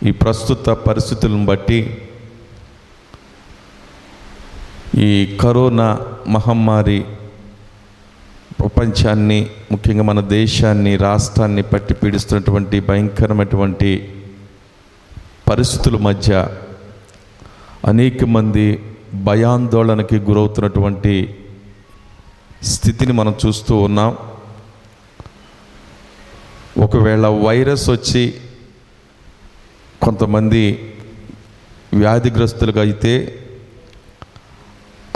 ఈ ప్రస్తుత పరిస్థితులను బట్టి ఈ కరోనా మహమ్మారి ప్రపంచాన్ని, ముఖ్యంగా మన దేశాన్ని, రాష్ట్రాన్ని పట్టి పీడిస్తున్నటువంటి భయంకరమైనటువంటి పరిస్థితుల మధ్య అనేక మంది భయాందోళనకి గురవుతున్నటువంటి స్థితిని మనం చూస్తూ ఉన్నాం. ఒకవేళ వైరస్ వచ్చి కొంతమంది వ్యాధిగ్రస్తులుగా అయితే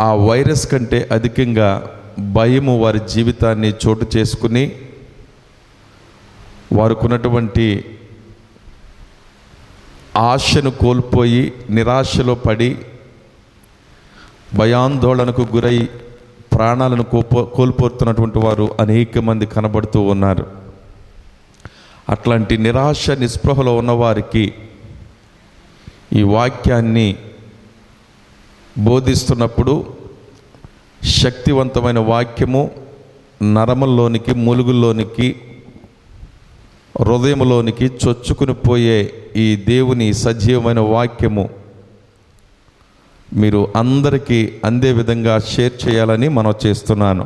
ఆ వైరస్ కంటే అధికంగా భయము వారి జీవితాన్ని చోటు చేసుకుని వారికున్నటువంటి ఆశను కోల్పోయి నిరాశలో పడి భయాందోళనకు గురై ప్రాణాలను కోల్పోతున్నటువంటి వారు అనేక మంది కనబడుతూ ఉన్నారు. అట్లాంటి నిరాశ నిస్పృహలో ఉన్నవారికి ఈ వాక్యాన్ని బోధిస్తున్నప్పుడు శక్తివంతమైన వాక్యము నరముల్లోనికి, మూలుగుల్లోనికి, హృదయంలోనికి చొచ్చుకుని పోయే ఈ దేవుని సజీవమైన వాక్యము మీరు అందరికీ అందే విధంగా షేర్ చేయాలని మనం చేస్తున్నాను.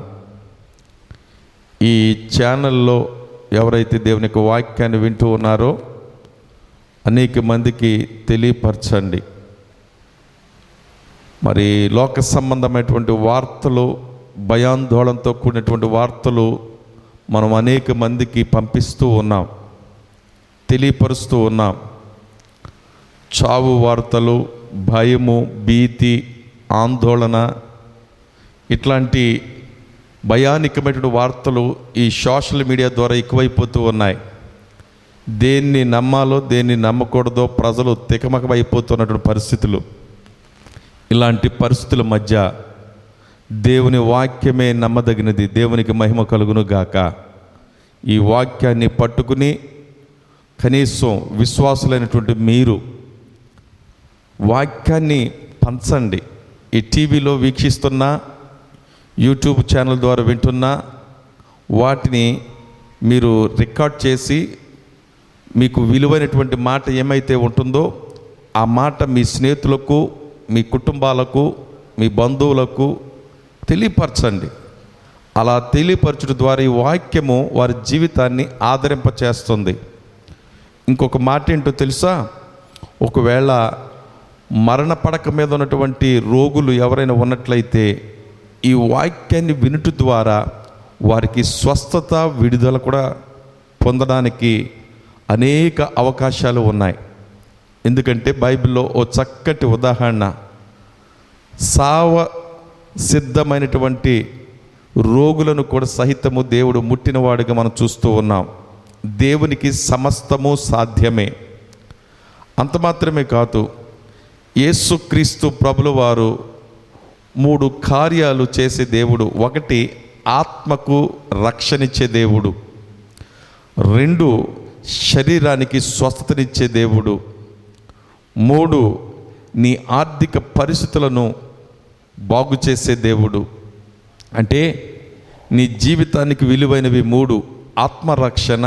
ఈ ఛానల్లో ఎవరైతే దేవుని యొక్క వాక్యాన్ని వింటూ ఉన్నారో అనేక మందికి తెలియపరచండి. మరి లోక సంబంధమైనటువంటి వార్తలు, భయాందోళనతో కూడినటువంటి వార్తలు మనం అనేక మందికి పంపిస్తూ ఉన్నాం, తెలియపరుస్తూ ఉన్నాం. చావు వార్తలు, భయము, భీతి, ఆందోళన, ఇట్లాంటి భయానకమైనటువంటి వార్తలు ఈ సోషల్ మీడియా ద్వారా ఎక్కువైపోతూ ఉన్నాయి. దేన్ని నమ్మాలో దేన్ని నమ్మకూడదో ప్రజలు తికమకమైపోతున్నటువంటి పరిస్థితులు. ఇలాంటి పరిస్థితుల మధ్య దేవుని వాక్యమే నమ్మదగినది. దేవునికి మహిమ కలుగును గాక. ఈ వాక్యాన్ని పట్టుకుని కనీసం విశ్వాసులైనటువంటి మీరు వాక్యాన్ని పంచండి. ఈ టీవీలో వీక్షిస్తున్నా, యూట్యూబ్ ఛానల్ ద్వారా వింటున్నా వాటిని మీరు రికార్డ్ చేసి మీకు విలువైనటువంటి మాట ఏమైతే ఉంటుందో ఆ మాట మీ స్నేహితులకు, మీ కుటుంబాలకు, మీ బంధువులకు తెలియపరచండి. అలా తెలియపరచడం ద్వారా ఈ వాక్యము వారి జీవితాన్ని ఆదరింపచేస్తుంది. ఇంకొక మాట ఏంటో తెలుసా? ఒకవేళ మరణ పడక మీద ఉన్నటువంటి రోగులు ఎవరైనా ఉన్నట్లయితే ఈ వాక్యాన్ని వినుట ద్వారా వారికి స్వస్థత, విడుదల కూడా పొందడానికి అనేక అవకాశాలు ఉన్నాయి. ఎందుకంటే బైబిల్లో ఓ చక్కటి ఉదాహరణ, సావ సిద్ధమైనటువంటి రోగులను కూడా సహితము దేవుడు ముట్టినవాడుగా మనం చూస్తూ ఉన్నాం. దేవునికి సమస్తము సాధ్యమే. అంత మాత్రమే కాదు, యేసుక్రీస్తు ప్రభుల వారు 3 కార్యాలు చేసే దేవుడు. 1 ఆత్మకు రక్షణిచ్చే దేవుడు, 2 శరీరానికి స్వస్థతనిచ్చే దేవుడు, 3 నీ ఆర్థిక పరిస్థితులను బాగు చేసే దేవుడు. అంటే నీ జీవితానికి విలువైనవి 3: ఆత్మరక్షణ,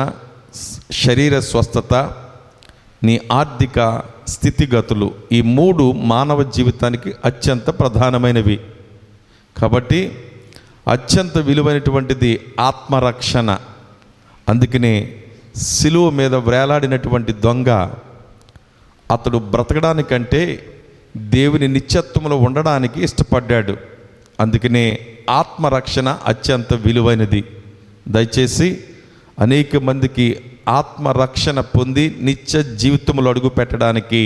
శరీర స్వస్థత, నీ ఆర్థిక స్థితిగతులు. ఈ 3 మానవ జీవితానికి అత్యంత ప్రధానమైనవి. కాబట్టి అత్యంత విలువైనటువంటిది ఆత్మరక్షణ. అందుకనే సిలువ మీద వేలాడినటువంటి దొంగ అతడు బ్రతకడానికంటే దేవుని నిత్యత్వంలో ఉండడానికి ఇష్టపడ్డాడు. అందుకనే ఆత్మరక్షణ అత్యంత విలువైనది. దయచేసి అనేక మందికి ఆత్మరక్షణ పొంది నిత్య జీవితంలో అడుగు పెట్టడానికి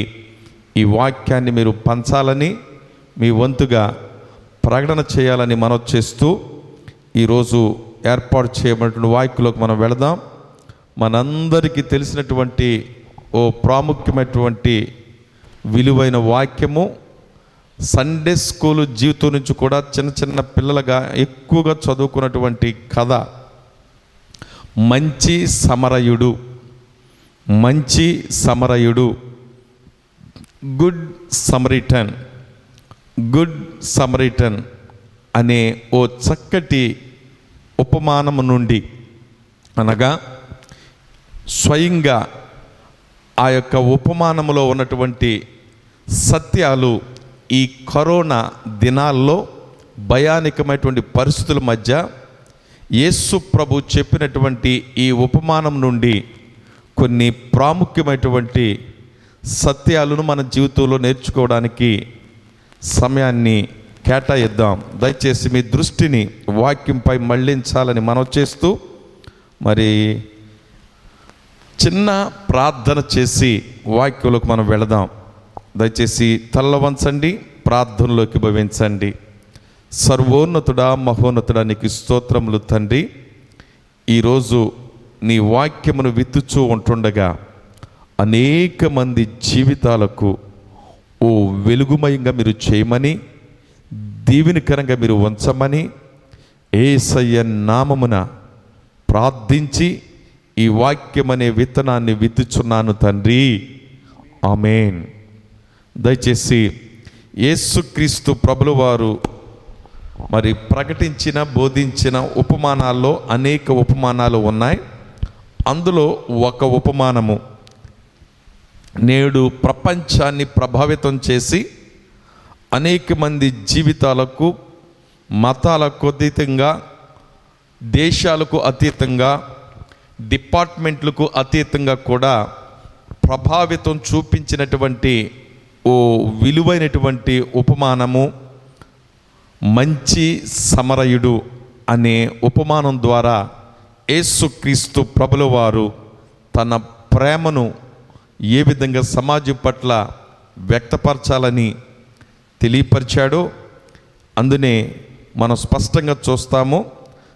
ఈ వాక్యాన్ని మీరు పంచాలని, మీ వంతుగా ప్రకటన చేయాలని మనం చేస్తూ ఈరోజు ఏర్పాటు చేయబడిన వాక్యంలోకి మనం వెళదాం. మనందరికీ తెలిసినటువంటి ఓ ప్రాముఖ్యమైనటువంటి విలువైన వాక్యము, సండే స్కూలు జీవితం నుంచి కూడా చిన్న చిన్న పిల్లలుగా ఎక్కువగా చదువుకున్నటువంటి కథ, మంచి సమరయుడు. మంచి సమరయుడు, గుడ్ సమరిటన్. గుడ్ సమరిటన్ అనే ఓ చక్కటి ఉపమానము నుండి, అనగా స్వయంగా ఆ యొక్క ఉపమానములో ఉన్నటువంటి సత్యాలు ఈ కరోనా దినాల్లో భయానకమైనటువంటి పరిస్థితుల మధ్య యేసు ప్రభు చెప్పినటువంటి ఈ ఉపమానం నుండి కొన్ని ప్రాముఖ్యమైనటువంటి సత్యాలను మన జీవితంలో నేర్చుకోవడానికి సమయాన్ని కేటాయిద్దాం. దయచేసి మీ దృష్టిని వాక్యంపై మళ్లించాలని మనవి చేస్తూ మరి చిన్న ప్రార్థన చేసి వాక్యంలోకి మనం వెళదాం. దయచేసి తల్ల వంచండి, ప్రార్థనలోకి భవించండి. సర్వోన్నతుడా, మహోన్నతుడా, నీకు స్తోత్రములు తండ్రి. ఈరోజు నీ వాక్యమును విత్తుచూ ఉంటుండగా అనేక మంది జీవితాలకు ఓ వెలుగుమయంగా మీరు చేయమని, దీవెనకరంగా మీరు ఉంచమని యేసయ్య నామమున ప్రార్థించి ఈ వాక్యమనే విత్తనాన్ని విత్తుచున్నాను తండ్రి, ఆమేన్. దయచేసి యేసుక్రీస్తు ప్రభుల వారు మరి ప్రకటించిన, బోధించిన ఉపమానాల్లో అనేక ఉపమానాలు ఉన్నాయి. అందులో ఒక ఉపమానము నేడు ప్రపంచాన్ని ప్రభావితం చేసి అనేక మంది జీవితాలకు, మతాలకు అతీతంగా, దేశాలకు అతీతంగా, డిపార్ట్మెంట్లకు అతీతంగా కూడా ప్రభావితం చూపించినటువంటి ఓ విలువైనటువంటి ఉపమానము మంచి సమరయుడు అనే ఉపమానం ద్వారా యేసుక్రీస్తు ప్రభుల వారు తన ప్రేమను ఏ విధంగా సమాజం పట్ల వ్యక్తపరచాలని తెలియపరిచాడో అందునే మనం స్పష్టంగా చూస్తాము.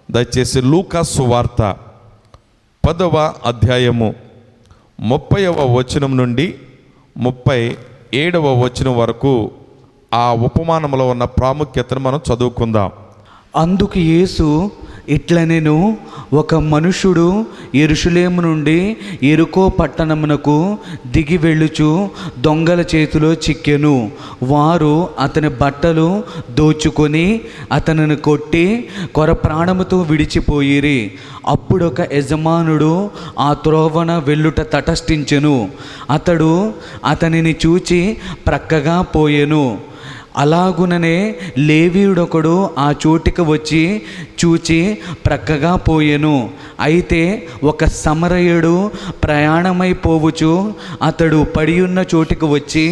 దయచేసి లూకా సువార్త 10వ అధ్యాయము 30వ వచనం నుండి 37వ వచనం వరకు ఆ ఉపమానంలో ఉన్న ప్రాముఖ్యతను మనం చదువుకుందాం. అందుకు యేసు ఇట్లనెను, ఒక మనుషుడు యెరూషలేము నుండి యెరికో పట్టణమునకు దిగి వెళ్ళుచు దొంగల చేతిలో చిక్కెను. వారు అతని బట్టలు దోచుకొని అతనిని కొట్టి కొర ప్రాణముతో విడిచిపోయిరి. అప్పుడొక యజమానుడు ఆ త్రోవన వెళ్ళుట తటస్థించెను. అతడు అతనిని చూచి ప్రక్కగా పోయెను. అలాగుననే లేవీయుడొకడు ఆ చోటికి వచ్చి చూచి ప్రక్కగా పోయెను. అయితే ఒక సమరయుడు ప్రయాణమైపోవచ్చు అతడు పడియున్న చోటికి వచ్చి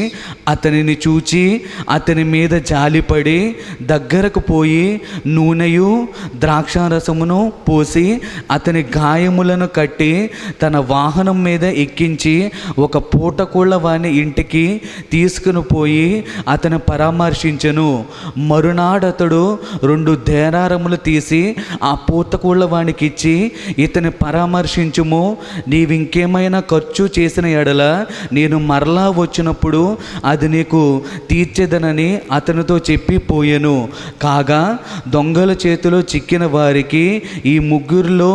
అతనిని చూచి అతని మీద జాలిపడి దగ్గరకు పోయి నూనెయు ద్రాక్షారసమును పోసి అతని గాయములను కట్టి తన వాహనం మీద ఎక్కించి ఒక పూటకోళ్ళ వాని ఇంటికి తీసుకుని పోయి అతని పరామర్శించెను. మరునాడతడు 2 దేనారములు తీసి ఆ పూటకోళ్ళ వానికి ఇచ్చి, ఇతని పరామర్శించుము, నీవింకేమైనా ఖర్చు చేసిన ఎడల నేను మరలా వచ్చినప్పుడు అది నీకు తీర్చెదనని అతనితో చెప్పి పోయెను. కాగా దొంగల చేతిలో చిక్కిన వారికి ఈ ముగ్గురిలో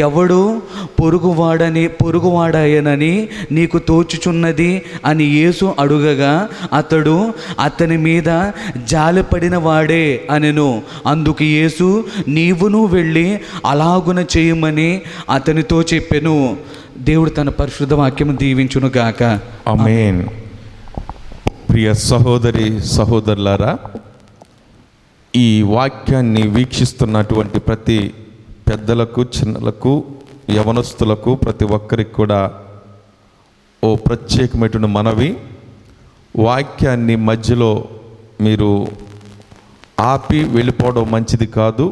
ఎవడు పొరుగువాడాయనని నీకు తోచుచున్నది అని యేసు అడుగగా అతడు అతని మీద జాలిపడిన వాడే అనెను. అందుకు యేసు, నీవును వెళ్ళి అలాగున చేయమని అతనితో చెప్పెను. దేవుడు తన పరిశుద్ధ వాక్యము దీవించును గాక. ఆమేన్. ప్రియ సహోదరి సహోదరులారా, ఈ వాక్యాన్ని వీక్షిస్తున్నటువంటి ప్రతి పెద్దలకు, చిన్నలకు, యవనస్తులకు, ప్రతి ఒక్కరికి కూడా ఓ ప్రత్యేకమైనటువంటి మనవి. వాక్యాన్ని మధ్యలో మీరు ఆపి వెళ్ళిపోవడం మంచిది కాదు.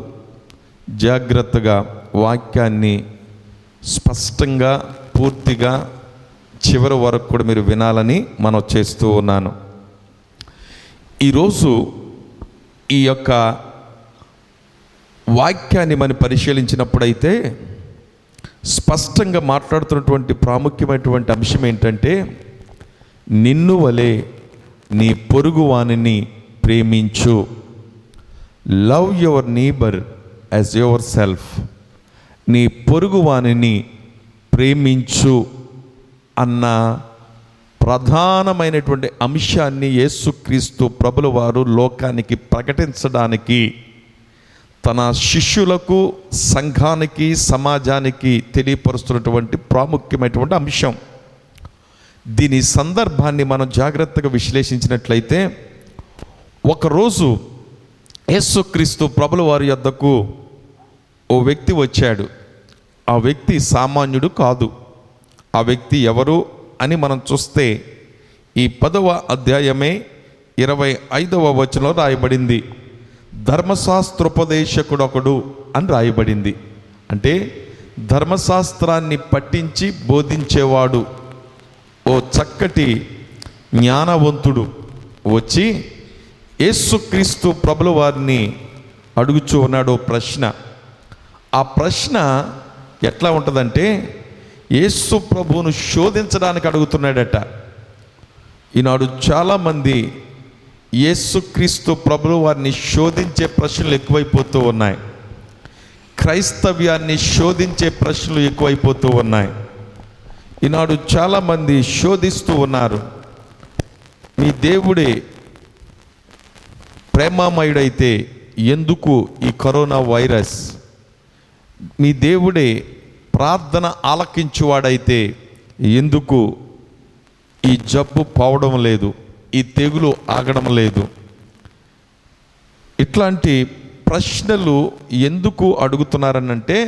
జాగ్రత్తగా వాక్యాన్ని స్పష్టంగా, పూర్తిగా చివరి వరకు కూడా మీరు వినాలని మనం చేస్తూ ఉన్నాను. ఈరోజు ఈ యొక్క వాక్యాన్ని మనం పరిశీలించినప్పుడైతే స్పష్టంగా మాట్లాడుతున్నటువంటి ప్రాముఖ్యమైనటువంటి అంశం ఏంటంటే, నిన్ను వలె నీ పొరుగువానిని ప్రేమించు. Love your neighbour as yourself. నీ పొరుగువానిని ప్రేమించు అన్న ప్రధానమైనటువంటి అంశాన్ని యేసుక్రీస్తు ప్రభుల వారు లోకానికి ప్రకటించడానికి తన శిష్యులకు, సంఘానికి, సమాజానికి తెలియపరుస్తున్నటువంటి ప్రాముఖ్యమైనటువంటి అంశం. దీని సందర్భాన్ని మనం జాగ్రత్తగా విశ్లేషించినట్లయితే, ఒకరోజు యేసుక్రీస్తు ప్రభుల వారి యొద్దకు ఓ వ్యక్తి వచ్చాడు. ఆ వ్యక్తి సామాన్యుడు కాదు. ఆ వ్యక్తి ఎవరు అని మనం చూస్తే ఈ 10వ అధ్యాయమే 25వ వచనంలో రాయబడింది. ధర్మశాస్త్రోపదేశకుడొకడు అని రాయబడింది. అంటే ధర్మశాస్త్రాన్ని పట్టించి బోధించేవాడు, ఓ చక్కటి జ్ఞానవంతుడు వచ్చి యేసుక్రీస్తు ప్రభుల వారిని అడుగుచూ ఉన్నాడు ప్రశ్న. ఆ ప్రశ్న ఎట్లా ఉంటుందంటే, యేసు ప్రభువును శోధించడానికి అడుగుతున్నాడట. ఈనాడు చాలామంది యేసుక్రీస్తు ప్రభుల వారిని శోధించే ప్రశ్నలు ఎక్కువైపోతూ ఉన్నాయి. క్రైస్తవ్యాన్ని శోధించే ప్రశ్నలు ఎక్కువైపోతూ ఉన్నాయి. ఈనాడు చాలామంది శోధిస్తూ ఉన్నారు. మీ దేవుడే ప్రేమామయుడైతే ఎందుకు ఈ కరోనా వైరస్? మీ దేవుడే ప్రార్థన ఆలకించువాడైతే ఎందుకు ఈ జబ్బు పోవడం లేదు, ఈ తెగులు ఆగడం లేదు? ఇట్లాంటి ప్రశ్నలు ఎందుకు అడుగుతున్నారనంటే,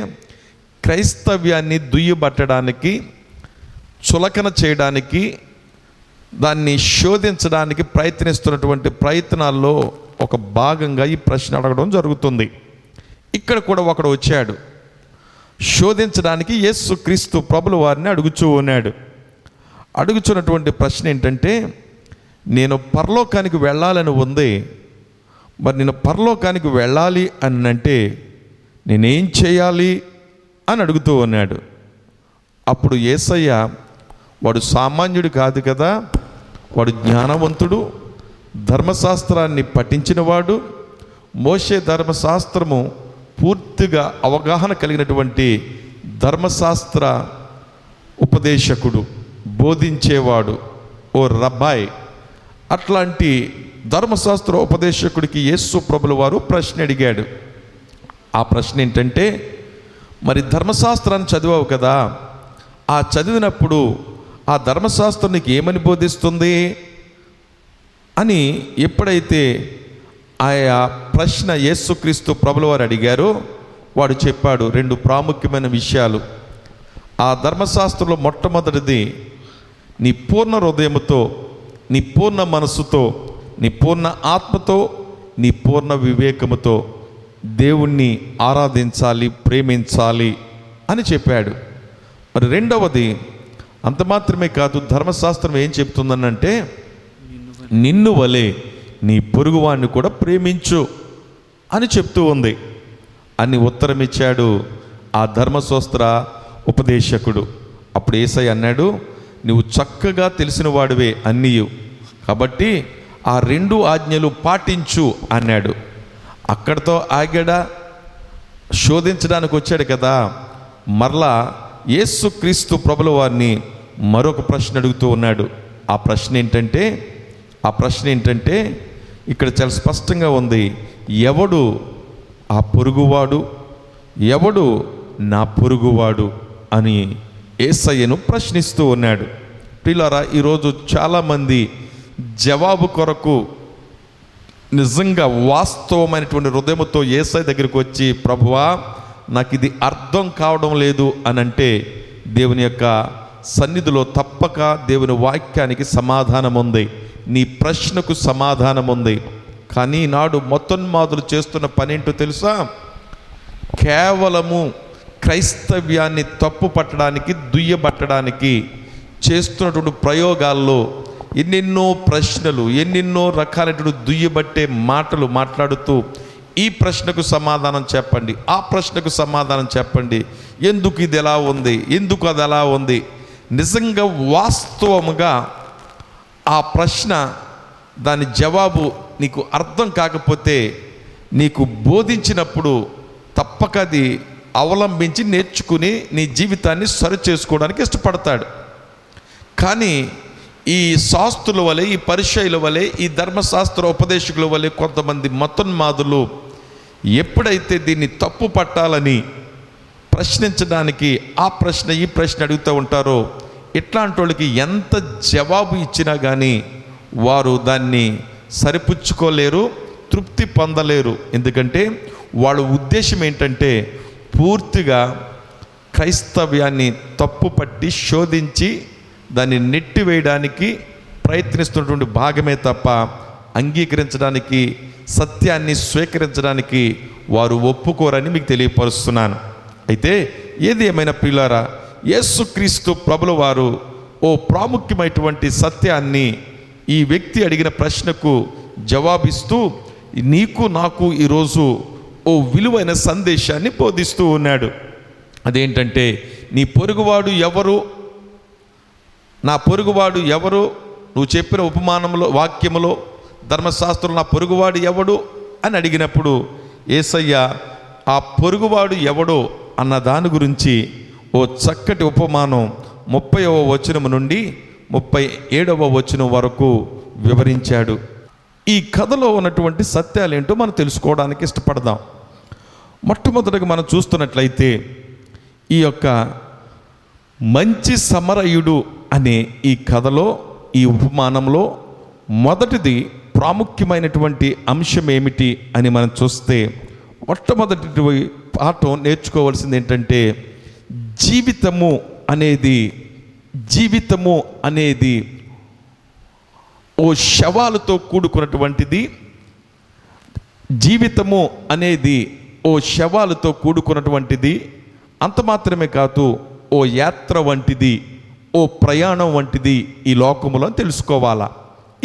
క్రైస్తవ్యాన్ని దుయ్యబట్టడానికి, చులకన చేయడానికి, దాన్ని శోధించడానికి ప్రయత్నిస్తున్నటువంటి ప్రయత్నాల్లో ఒక భాగంగా ఈ ప్రశ్న అడగడం జరుగుతుంది. ఇక్కడ కూడా ఒకడు వచ్చాడు, శోధించడానికి యేసుక్రీస్తు ప్రభుల వారిని అడుగుచూ ఉన్నాడు. అడుగుచున్నటువంటి ప్రశ్న ఏంటంటే, నేను పరలోకానికి వెళ్ళాలని ఉంది, మరి నేను పరలోకానికి వెళ్ళాలి అని అంటే నేనేం చేయాలి అని అడుగుతూ ఉన్నాడు. అప్పుడు యేసయ్య, వాడు సామాన్యుడు కాదు కదా, వాడు జ్ఞానవంతుడు, ధర్మశాస్త్రాన్ని పఠించినవాడు, మోషే ధర్మశాస్త్రము పూర్తిగా అవగాహన కలిగినటువంటి ధర్మశాస్త్ర ఉపదేశకుడు, బోధించేవాడు, ఓ రబ్బాయ్. అట్లాంటి ధర్మశాస్త్ర ఉపదేశకుడికి యేసు ప్రభుల వారు ప్రశ్న అడిగాడు. ఆ ప్రశ్న ఏంటంటే, మరి ధర్మశాస్త్రాన్ని చదివావు కదా, ఆ చదివినప్పుడు ఆ ధర్మశాస్త్రం నీకు ఏమని బోధిస్తుంది అని ఎప్పుడైతే ఆయా ప్రశ్న యేసుక్రీస్తు ప్రభుల వారు అడిగారో, వాడు చెప్పాడు 2 ప్రాముఖ్యమైన విషయాలు. ఆ ధర్మశాస్త్రంలో మొట్టమొదటిది, నీ పూర్ణ హృదయముతో, నీ పూర్ణ మనస్సుతో, నీ పూర్ణ ఆత్మతో, నీ పూర్ణ వివేకముతో దేవుణ్ణి ఆరాధించాలి, ప్రేమించాలి అని చెప్పాడు. మరి రెండవది, అంత మాత్రమే కాదు, ధర్మశాస్త్రం ఏం చెప్తుందనంటే, నిన్ను వలె నీ పొరుగువాణ్ణి కూడా ప్రేమించు అని చెప్తూ ఉంది అని ఉత్తరం ఇచ్చాడు ఆ ధర్మశాస్త్ర ఉపదేశకుడు. అప్పుడు యేసయ్య అన్నాడు, నువ్వు చక్కగా తెలిసిన వాడివే అన్నీయు, కాబట్టి ఆ 2 ఆజ్ఞలు పాటించు అన్నాడు. అక్కడితో ఆగాడా? శోధించడానికి వచ్చాడు కదా. మరలా యేసుక్రీస్తు ప్రభుల వారిని మరొక ప్రశ్న అడుగుతూ ఉన్నాడు. ఆ ప్రశ్న ఏంటంటే ఇక్కడ చాలా స్పష్టంగా ఉంది, ఎవడు ఆ పొరుగువాడు, ఎవడు నా పొరుగువాడు అని యేసయ్యను ప్రశ్నిస్తూ ఉన్నాడు. ప్రియులారా, ఈరోజు చాలామంది జవాబు కొరకు నిజంగా వాస్తవమైనటువంటి హృదయంతో యేసయ్య దగ్గరికి వచ్చి, ప్రభువా నాకు ఇది అర్థం కావడం లేదు అని అంటే, దేవుని యొక్క సన్నిధిలో తప్పక దేవుని వాక్యానికి సమాధానం ఉంది, నీ ప్రశ్నకు సమాధానం ఉంది. కానీ నాడు మొత్తన్మాదులు చేస్తున్న పని ఏంటో తెలుసా? కేవలము క్రైస్తవ్యాన్ని తప్పు పట్టడానికి, దుయ్యబట్టడానికి చేస్తున్నటువంటి ప్రయోగాల్లో ఎన్నెన్నో ప్రశ్నలు, ఎన్నెన్నో రకాలైనటువంటి దుయ్యబట్టే మాటలు మాట్లాడుతూ, ఈ ప్రశ్నకు సమాధానం చెప్పండి, ఆ ప్రశ్నకు సమాధానం చెప్పండి, ఎందుకు ఇది ఎలా ఉంది, ఎందుకు అది ఎలా ఉంది. నిజంగా వాస్తవముగా ఆ ప్రశ్న, దాని జవాబు నీకు అర్థం కాకపోతే, నీకు బోధించినప్పుడు తప్పక అది అవలంబించి నేర్చుకుని నీ జీవితాన్ని సరి చేసుకోవడానికి ఇష్టపడతాడు. కానీ ఈ శాస్త్రుల వలె, ఈ పరిచయుల వలె, ఈ ధర్మశాస్త్ర ఉపదేశకుల వలె కొంతమంది మతోన్మాదులు ఎప్పుడైతే దీన్ని తప్పు పట్టాలని ప్రశ్నించడానికి ఆ ప్రశ్న ఈ ప్రశ్న అడుగుతూ ఉంటారో, ఇట్లాంటి వాళ్ళకి ఎంత జవాబు ఇచ్చినా కానీ వారు దాన్ని సరిపుచ్చుకోలేరు, తృప్తి పొందలేరు. ఎందుకంటే వాళ్ళ ఉద్దేశం ఏంటంటే పూర్తిగా క్రైస్తవ్యాన్ని తప్పుపట్టి శోధించి దాన్ని నెట్టివేయడానికి ప్రయత్నిస్తున్నటువంటి భాగమే తప్ప అంగీకరించడానికి, సత్యాన్ని స్వీకరించడానికి వారు ఒప్పుకోరని మీకు తెలియపరుస్తున్నాను. అయితే ఏది ఏమైనా ప్రియులారా, యేసుక్రీస్తు ప్రభుల వారు ఓ ప్రాముఖ్యమైనటువంటి సత్యాన్ని ఈ వ్యక్తి అడిగిన ప్రశ్నకు జవాబిస్తూ నీకు నాకు ఈరోజు ఓ విలువైన సందేశాన్ని బోధిస్తూ ఉన్నాడు. అదేంటంటే, నీ పొరుగువాడు ఎవరు, నా పొరుగువాడు ఎవరు, నువ్వు చెప్పిన ఉపమానంలో, వాక్యములో, ధర్మశాస్త్రంలో నా పొరుగువాడు ఎవడు అని అడిగినప్పుడు యేసయ్య ఆ పొరుగువాడు ఎవడో అన్న దాని గురించి ఓ చక్కటి ఉపమానం 30వ వచనం నుండి 37వ వచనం వరకు వివరించాడు. ఈ కథలో ఉన్నటువంటి సత్యాలేంటో మనం తెలుసుకోవడానికి ఇష్టపడదాం. మొట్టమొదటిగా మనం చూస్తున్నట్లయితే ఈ యొక్క మంచి సమరయుడు అనే ఈ కథలో, ఈ ఉపమానంలో మొదటిది ప్రాముఖ్యమైనటువంటి అంశం ఏమిటి అని మనం చూస్తే, మొట్టమొదటి పాఠం నేర్చుకోవాల్సింది ఏంటంటే జీవితము అనేది ఓ శవాలతో కూడుకున్నటువంటిది. జీవితము అనేది ఓ శవాలతో కూడుకున్నటువంటిది. అంత మాత్రమే కాదు, ఓ యాత్ర వంటిది, ఓ ప్రయాణం వంటిది ఈ లోకములో తెలుసుకోవాలా.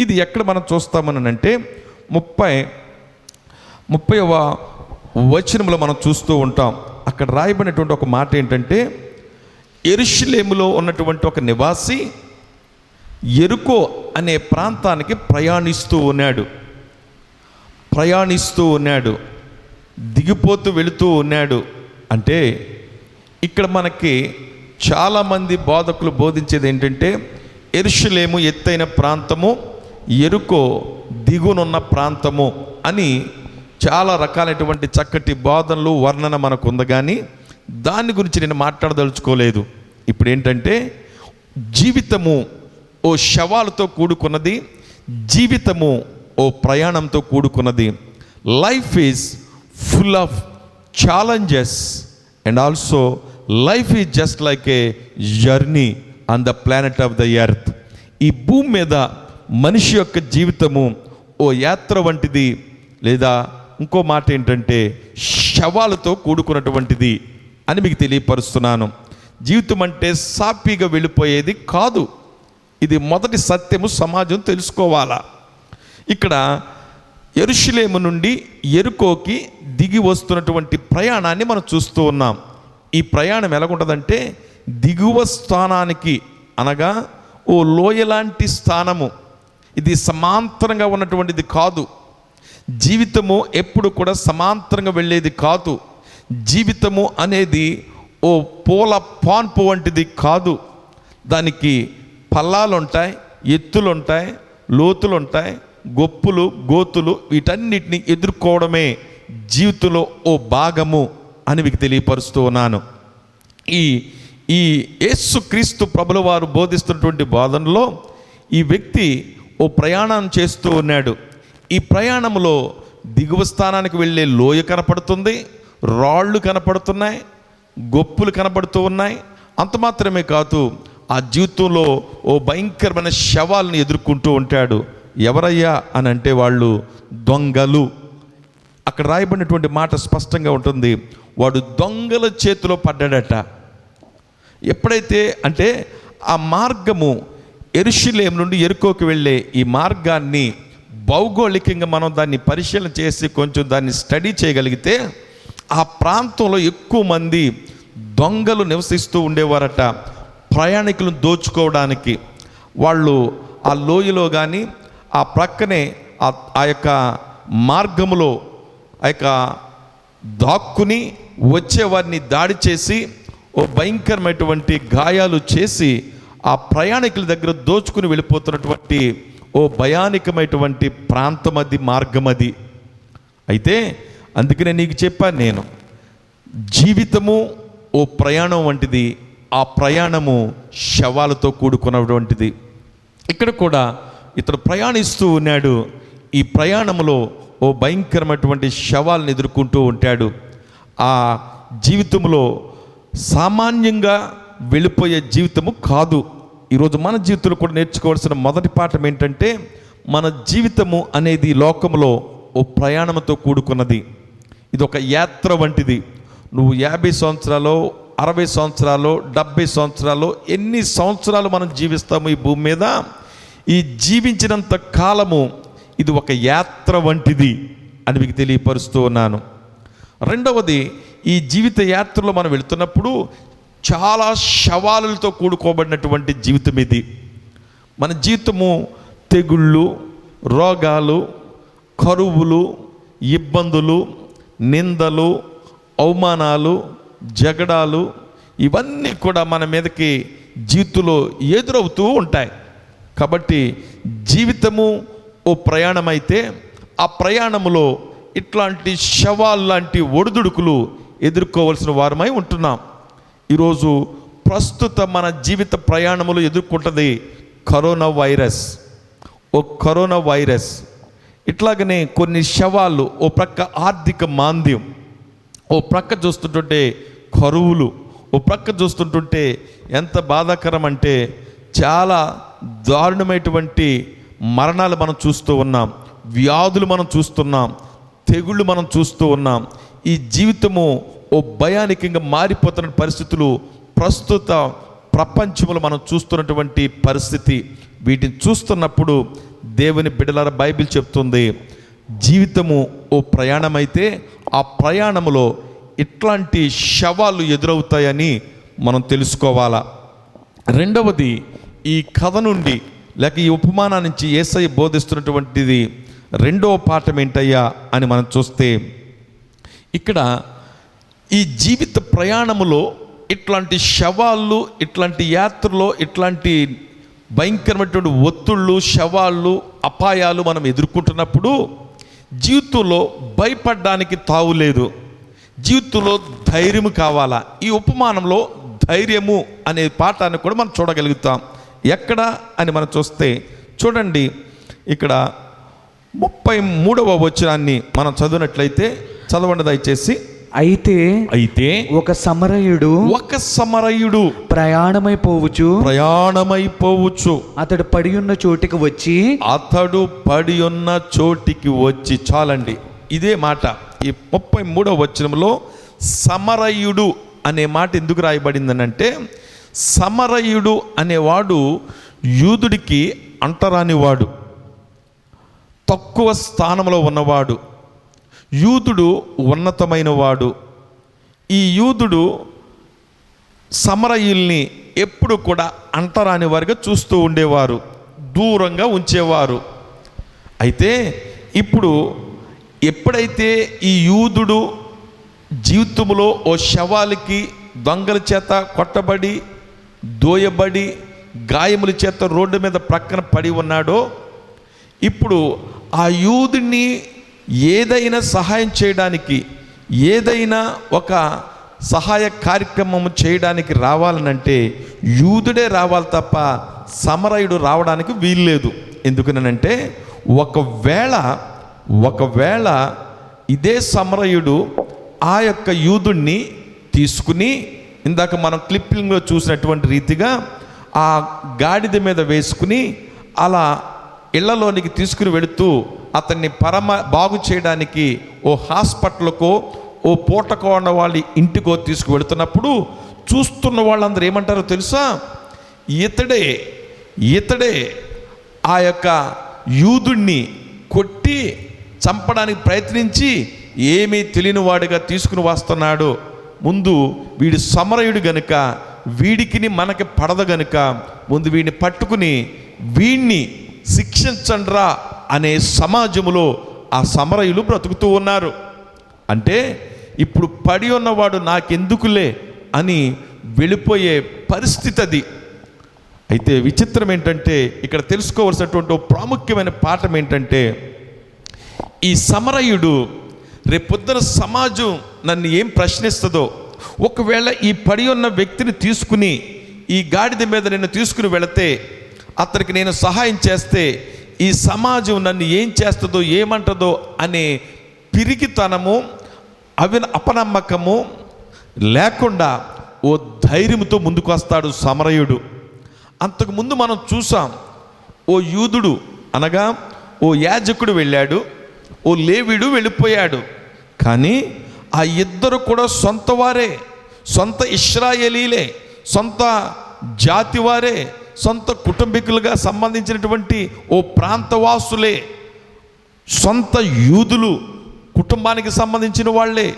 ఇది ఎక్కడ మనం చూస్తామనంటే 30వ వచనంలో మనం చూస్తూ ఉంటాం. అక్కడ రాయబడినటువంటి ఒక మాట ఏంటంటే, యెరూషలేములో ఉన్నటువంటి ఒక నివాసి యెరికో అనే ప్రాంతానికి ప్రయాణిస్తూ ఉన్నాడు, దిగిపోతూ వెళుతూ ఉన్నాడు. అంటే ఇక్కడ మనకి చాలామంది బోధకులు బోధించేది ఏంటంటే, యెరూషలేము ఎత్తైన ప్రాంతము, యెరికో దిగునున్న ప్రాంతము అని చాలా రకాలైనటువంటి చక్కటి బోధనలు, వర్ణన మనకు ఉంది. కానీ దాని గురించి నేను మాట్లాడదలుచుకోలేదు. ఇప్పుడు ఏంటంటే, జీవితము ఓ శవాలతో కూడుకున్నది, జీవితము ఓ ప్రయాణంతో కూడుకున్నది. Life is full of challenges and also life is just like A journey on the planet of the earth. ఈ భూమి మీద మనిషి యొక్క జీవితము ఓ యాత్ర వంటిది, లేదా ఇంకో మాట ఏంటంటే శవాలతో కూడుకున్నటువంటిది అని మీకు తెలియపరుస్తున్నాను. జీవితం అంటే సాఫీగా వెళ్ళిపోయేది కాదు. ఇది మొదటి సత్యము సమాజం తెలుసుకోవాలా. ఇక్కడ యెరూషలేము నుండి యెరికోకి దిగి వస్తున్నటువంటి ప్రయాణాన్ని మనం చూస్తూ ఉన్నాం. ఈ ప్రయాణం ఎలాగుంటుందంటే, దిగువ స్థానానికి అనగా ఓ లోయలాంటి స్థానము. ఇది సమాంతరంగా ఉన్నటువంటిది కాదు. జీవితము ఎప్పుడు కూడా సమాంతరంగా వెళ్ళేది కాదు. జీవితము అనేది ఓ పూల పాన్పు వంటిది కాదు. దానికి పల్లాలు ఉంటాయి, ఎత్తులు ఉంటాయి, లోతులు ఉంటాయి, గొప్పులు, గోతులు, వీటన్నిటిని ఎదుర్కోవడమే జీవితంలో ఓ భాగము అని మీకు తెలియపరుస్తూ ఉన్నాను. ఈ యేసుక్రీస్తు ప్రభుల వారు బోధిస్తున్నటువంటి బోధనలో ఈ వ్యక్తి ఓ ప్రయాణం చేస్తూ ఉన్నాడు. ఈ ప్రయాణంలో దిగువ స్థానానికి వెళ్ళే లోయ కనపడుతుంది, రాళ్ళు కనపడుతున్నాయి, గొప్పులు కనపడుతూ ఉన్నాయి. అంత మాత్రమే కాదు, ఆ జీవితంలో ఓ భయంకరమైన శవాలను ఎదుర్కొంటూ ఉంటాడు. ఎవరయ్యా అని అంటే వాళ్ళు దొంగలు. అక్కడ రాయబడినటువంటి మాట స్పష్టంగా ఉంటుంది, వాడు దొంగల చేతిలో పడ్డాడట. ఎప్పుడైతే అంటే ఆ మార్గము యెరూషలేము నుండి యెరికోకి వెళ్ళే ఈ మార్గాన్ని భౌగోళికంగా మనం దాన్ని పరిశీలన చేసి కొంచెం దాన్ని స్టడీ చేయగలిగితే, ఆ ప్రాంతంలో ఎక్కువ మంది దొంగలు నివసిస్తూ ఉండేవారట. ప్రయాణికులను దోచుకోవడానికి వాళ్ళు ఆ లోయలో కానీ ఆ ప్రక్కనే ఆ యొక్క మార్గములో ఆ యొక్క దాక్కుని వచ్చేవారిని దాడి చేసి ఓ భయంకరమైనటువంటి గాయాలు చేసి ఆ ప్రయాణికుల దగ్గర దోచుకుని వెళ్ళిపోతున్నటువంటి ఓ భయానకమైనటువంటి ప్రాంతం అది, మార్గం అది. అయితే అందుకనే నీకు చెప్పాను నేను, జీవితము ఓ ప్రయాణం వంటిది, ఆ ప్రయాణము శవాలతో కూడుకున్నటువంటిది. ఇక్కడ కూడా ఇతడు ప్రయాణిస్తూ ఉన్నాడు. ఈ ప్రయాణంలో ఓ భయంకరమైనటువంటి శవాలను ఎదుర్కొంటూ ఉంటాడు. ఆ జీవితంలో సామాన్యంగా వెళ్ళిపోయే జీవితము కాదు. ఈరోజు మన జీవితంలో కూడా నేర్చుకోవాల్సిన మొదటి పాఠం ఏంటంటే, మన జీవితము అనేది లోకంలో ఓ ప్రయాణంతో కూడుకున్నది. ఇది ఒక యాత్ర వంటిది. నువ్వు 50 సంవత్సరాలు, 60 సంవత్సరాలు, 70 సంవత్సరాలు, ఎన్ని సంవత్సరాలు మనం జీవిస్తాము ఈ భూమి మీద, ఈ జీవించినంత కాలము ఇది ఒక యాత్ర వంటిది అని మీకు తెలియపరుస్తూ ఉన్నాను. రెండవది, ఈ జీవిత యాత్రలో మనం వెళుతున్నప్పుడు చాలా శవాలతో కూడుకోబడినటువంటి జీవితం ఇది. మన జీవితము తెగుళ్ళు, రోగాలు, కరువులు, ఇబ్బందులు, నిందలు, అవమానాలు, జగడాలు ఇవన్నీ కూడా మన మీదకి జీవితంలో ఎదురవుతూ ఉంటాయి. కాబట్టి జీవితము ఓ ప్రయాణం అయితే, ఆ ప్రయాణంలో ఇట్లాంటి శవాలు లాంటి ఒడిదుడుకులు ఎదుర్కోవాల్సిన వారమై ఉంటున్నాం. ఈరోజు ప్రస్తుత మన జీవిత ప్రయాణములు ఎదుర్కొంటుంది కరోనా వైరస్. ఓ కరోనా వైరస్, ఇట్లాగనే కొన్ని శవాలు, ఓ ప్రక్క ఆర్థిక మాంద్యం, ఓ ప్రక్క చూస్తుంటుంటే కరువులు, ఓ ప్రక్క చూస్తుంటుంటే ఎంత బాధాకరం అంటే చాలా దారుణమైనటువంటి మరణాలు మనం చూస్తూ ఉన్నాం, వ్యాధులు మనం చూస్తున్నాం, తెగుళ్ళు మనం చూస్తూ ఉన్నాం. ఈ జీవితము ఓ భయానకంగా మారిపోతున్న పరిస్థితులు ప్రస్తుత ప్రపంచంలో మనం చూస్తున్నటువంటి పరిస్థితి. వీటిని చూస్తున్నప్పుడు దేవుని బిడ్డలారా, బైబిల్ చెప్తుంది జీవితము ఓ ప్రయాణం అయితే ఆ ప్రయాణంలో ఇట్లాంటి శవాలు ఎదురవుతాయని మనం తెలుసుకోవాలా. రెండవది, ఈ కథ నుండి లేక ఈ ఉపమానం నుంచి యేసయ్య బోధిస్తున్నటువంటిది రెండవ పాఠం ఏంటయ్యా అని మనం చూస్తే, ఇక్కడ ఈ జీవిత ప్రయాణములో ఇట్లాంటి శవాళ్ళు, ఇట్లాంటి యాత్రలో ఇట్లాంటి భయంకరమైనటువంటి ఒత్తిళ్ళు, శవాళ్ళు, అపాయాలు మనం ఎదుర్కొంటున్నప్పుడు జీవితంలో భయపడడానికి తావులేదు. జీవితంలో ధైర్యము కావాలా. ఈ ఉపమానంలో ధైర్యము అనే పాఠాన్ని కూడా మనం చూడగలుగుతాం. ఎక్కడ అని మనం చూస్తే చూడండి, ఇక్కడ 33వ వచనాన్ని మనం చదివినట్లయితే, చదవండి దయచేసి. అయితే ఒక సమరయుడు ప్రయాణమైపోవచ్చు అతడు పడి ఉన్న చోటికి వచ్చి చాలండి. ఇదే మాట ఈ 33వ వచనంలో సమరయుడు అనే మాట ఎందుకు రాయబడిందనంటే, సమరయుడు అనేవాడు యూదుడికి అంటరానివాడు, తక్కువ స్థానంలో ఉన్నవాడు. యూదుడు ఉన్నతమైన వాడు. ఈ యూదుడు సమరయుల్ని ఎప్పుడు కూడా అంటరాని వారిగా చూస్తూ ఉండేవారు, దూరంగా ఉంచేవారు. అయితే ఇప్పుడు ఎప్పుడైతే ఈ యూదుడు జీవితంలో ఓ శవాలకి దొంగల చేత కొట్టబడి, దోయబడి, గాయముల చేత రోడ్డు మీద ప్రక్కన పడి ఉన్నాడో, ఇప్పుడు ఆ యూదుని ఏదైనా సహాయం చేయడానికి, ఏదైనా ఒక సహాయ కార్యక్రమం చేయడానికి రావాలనంటే యూదుడే రావాలి తప్ప సమరయుడు రావడానికి వీల్లేదు. ఎందుకనంటే ఒకవేళ ఇదే సమరయుడు ఆ యొక్క యూదుణ్ణి తీసుకుని, ఇందాక మనం క్లిప్పింగ్లో చూసినటువంటి రీతిగా ఆ గాడిద మీద వేసుకుని అలా ఇళ్లలోనికి తీసుకుని వెళుతూ అతన్ని బాగు చేయడానికి ఓ హాస్పిటల్కో, ఓ పూటకో ఉన్న వాళ్ళ ఇంటికో తీసుకువెళుతున్నప్పుడు చూస్తున్న వాళ్ళందరూ ఏమంటారో తెలుసా? ఇతడే ఆ యొక్క యూదుణ్ణి కొట్టి చంపడానికి ప్రయత్నించి ఏమీ తెలియని వాడిగా తీసుకుని వస్తున్నాడు. ముందు వీడు సమరయుడు గనుక, వీడికిని మనకి పడదు గనుక ముందు వీడిని పట్టుకుని వీడిని శిక్షించండ్రా అనే సమాజంలో ఆ సమరయులు బ్రతుకుతూ ఉన్నారు. అంటే ఇప్పుడు పడి ఉన్నవాడు నాకెందుకులే అని వెళ్ళిపోయే పరిస్థితి అది. అయితే విచిత్రం ఏంటంటే, ఇక్కడ తెలుసుకోవాల్సినటువంటి ప్రాముఖ్యమైన పాఠం ఏంటంటే, ఈ సమరయుడు రేపొద్దున సమాజం నన్ను ఏం ప్రశ్నిస్తుందో, ఒకవేళ ఈ పడి ఉన్న వ్యక్తిని తీసుకుని ఈ గాడిద మీద నేను తీసుకుని వెళితే, అతనికి నేను సహాయం చేస్తే ఈ సమాజం నన్ను ఏం చేస్తుందో ఏమంటుందో అనే పిరికితనము, అపనమ్మకము లేకుండా ఓ ధైర్యంతో ముందుకు వస్తాడు సమరయుడు. అంతకుముందు మనం చూసాం, ఓ యూదుడు అనగా ఓ యాజకుడు వెళ్ళాడు, ఓ లేవీయుడు వెళ్ళిపోయాడు. కానీ ఆ ఇద్దరు కూడా సొంత వారే, సొంత ఇశ్రాయేలీలే, సొంత జాతి వారే, సొంత కుటుంబీకులుగా సంబంధించినటువంటి ఓ ప్రాంతవాసులే, సొంత యూదులు కుటుంబానికి సంబంధించిన వాళ్ళే.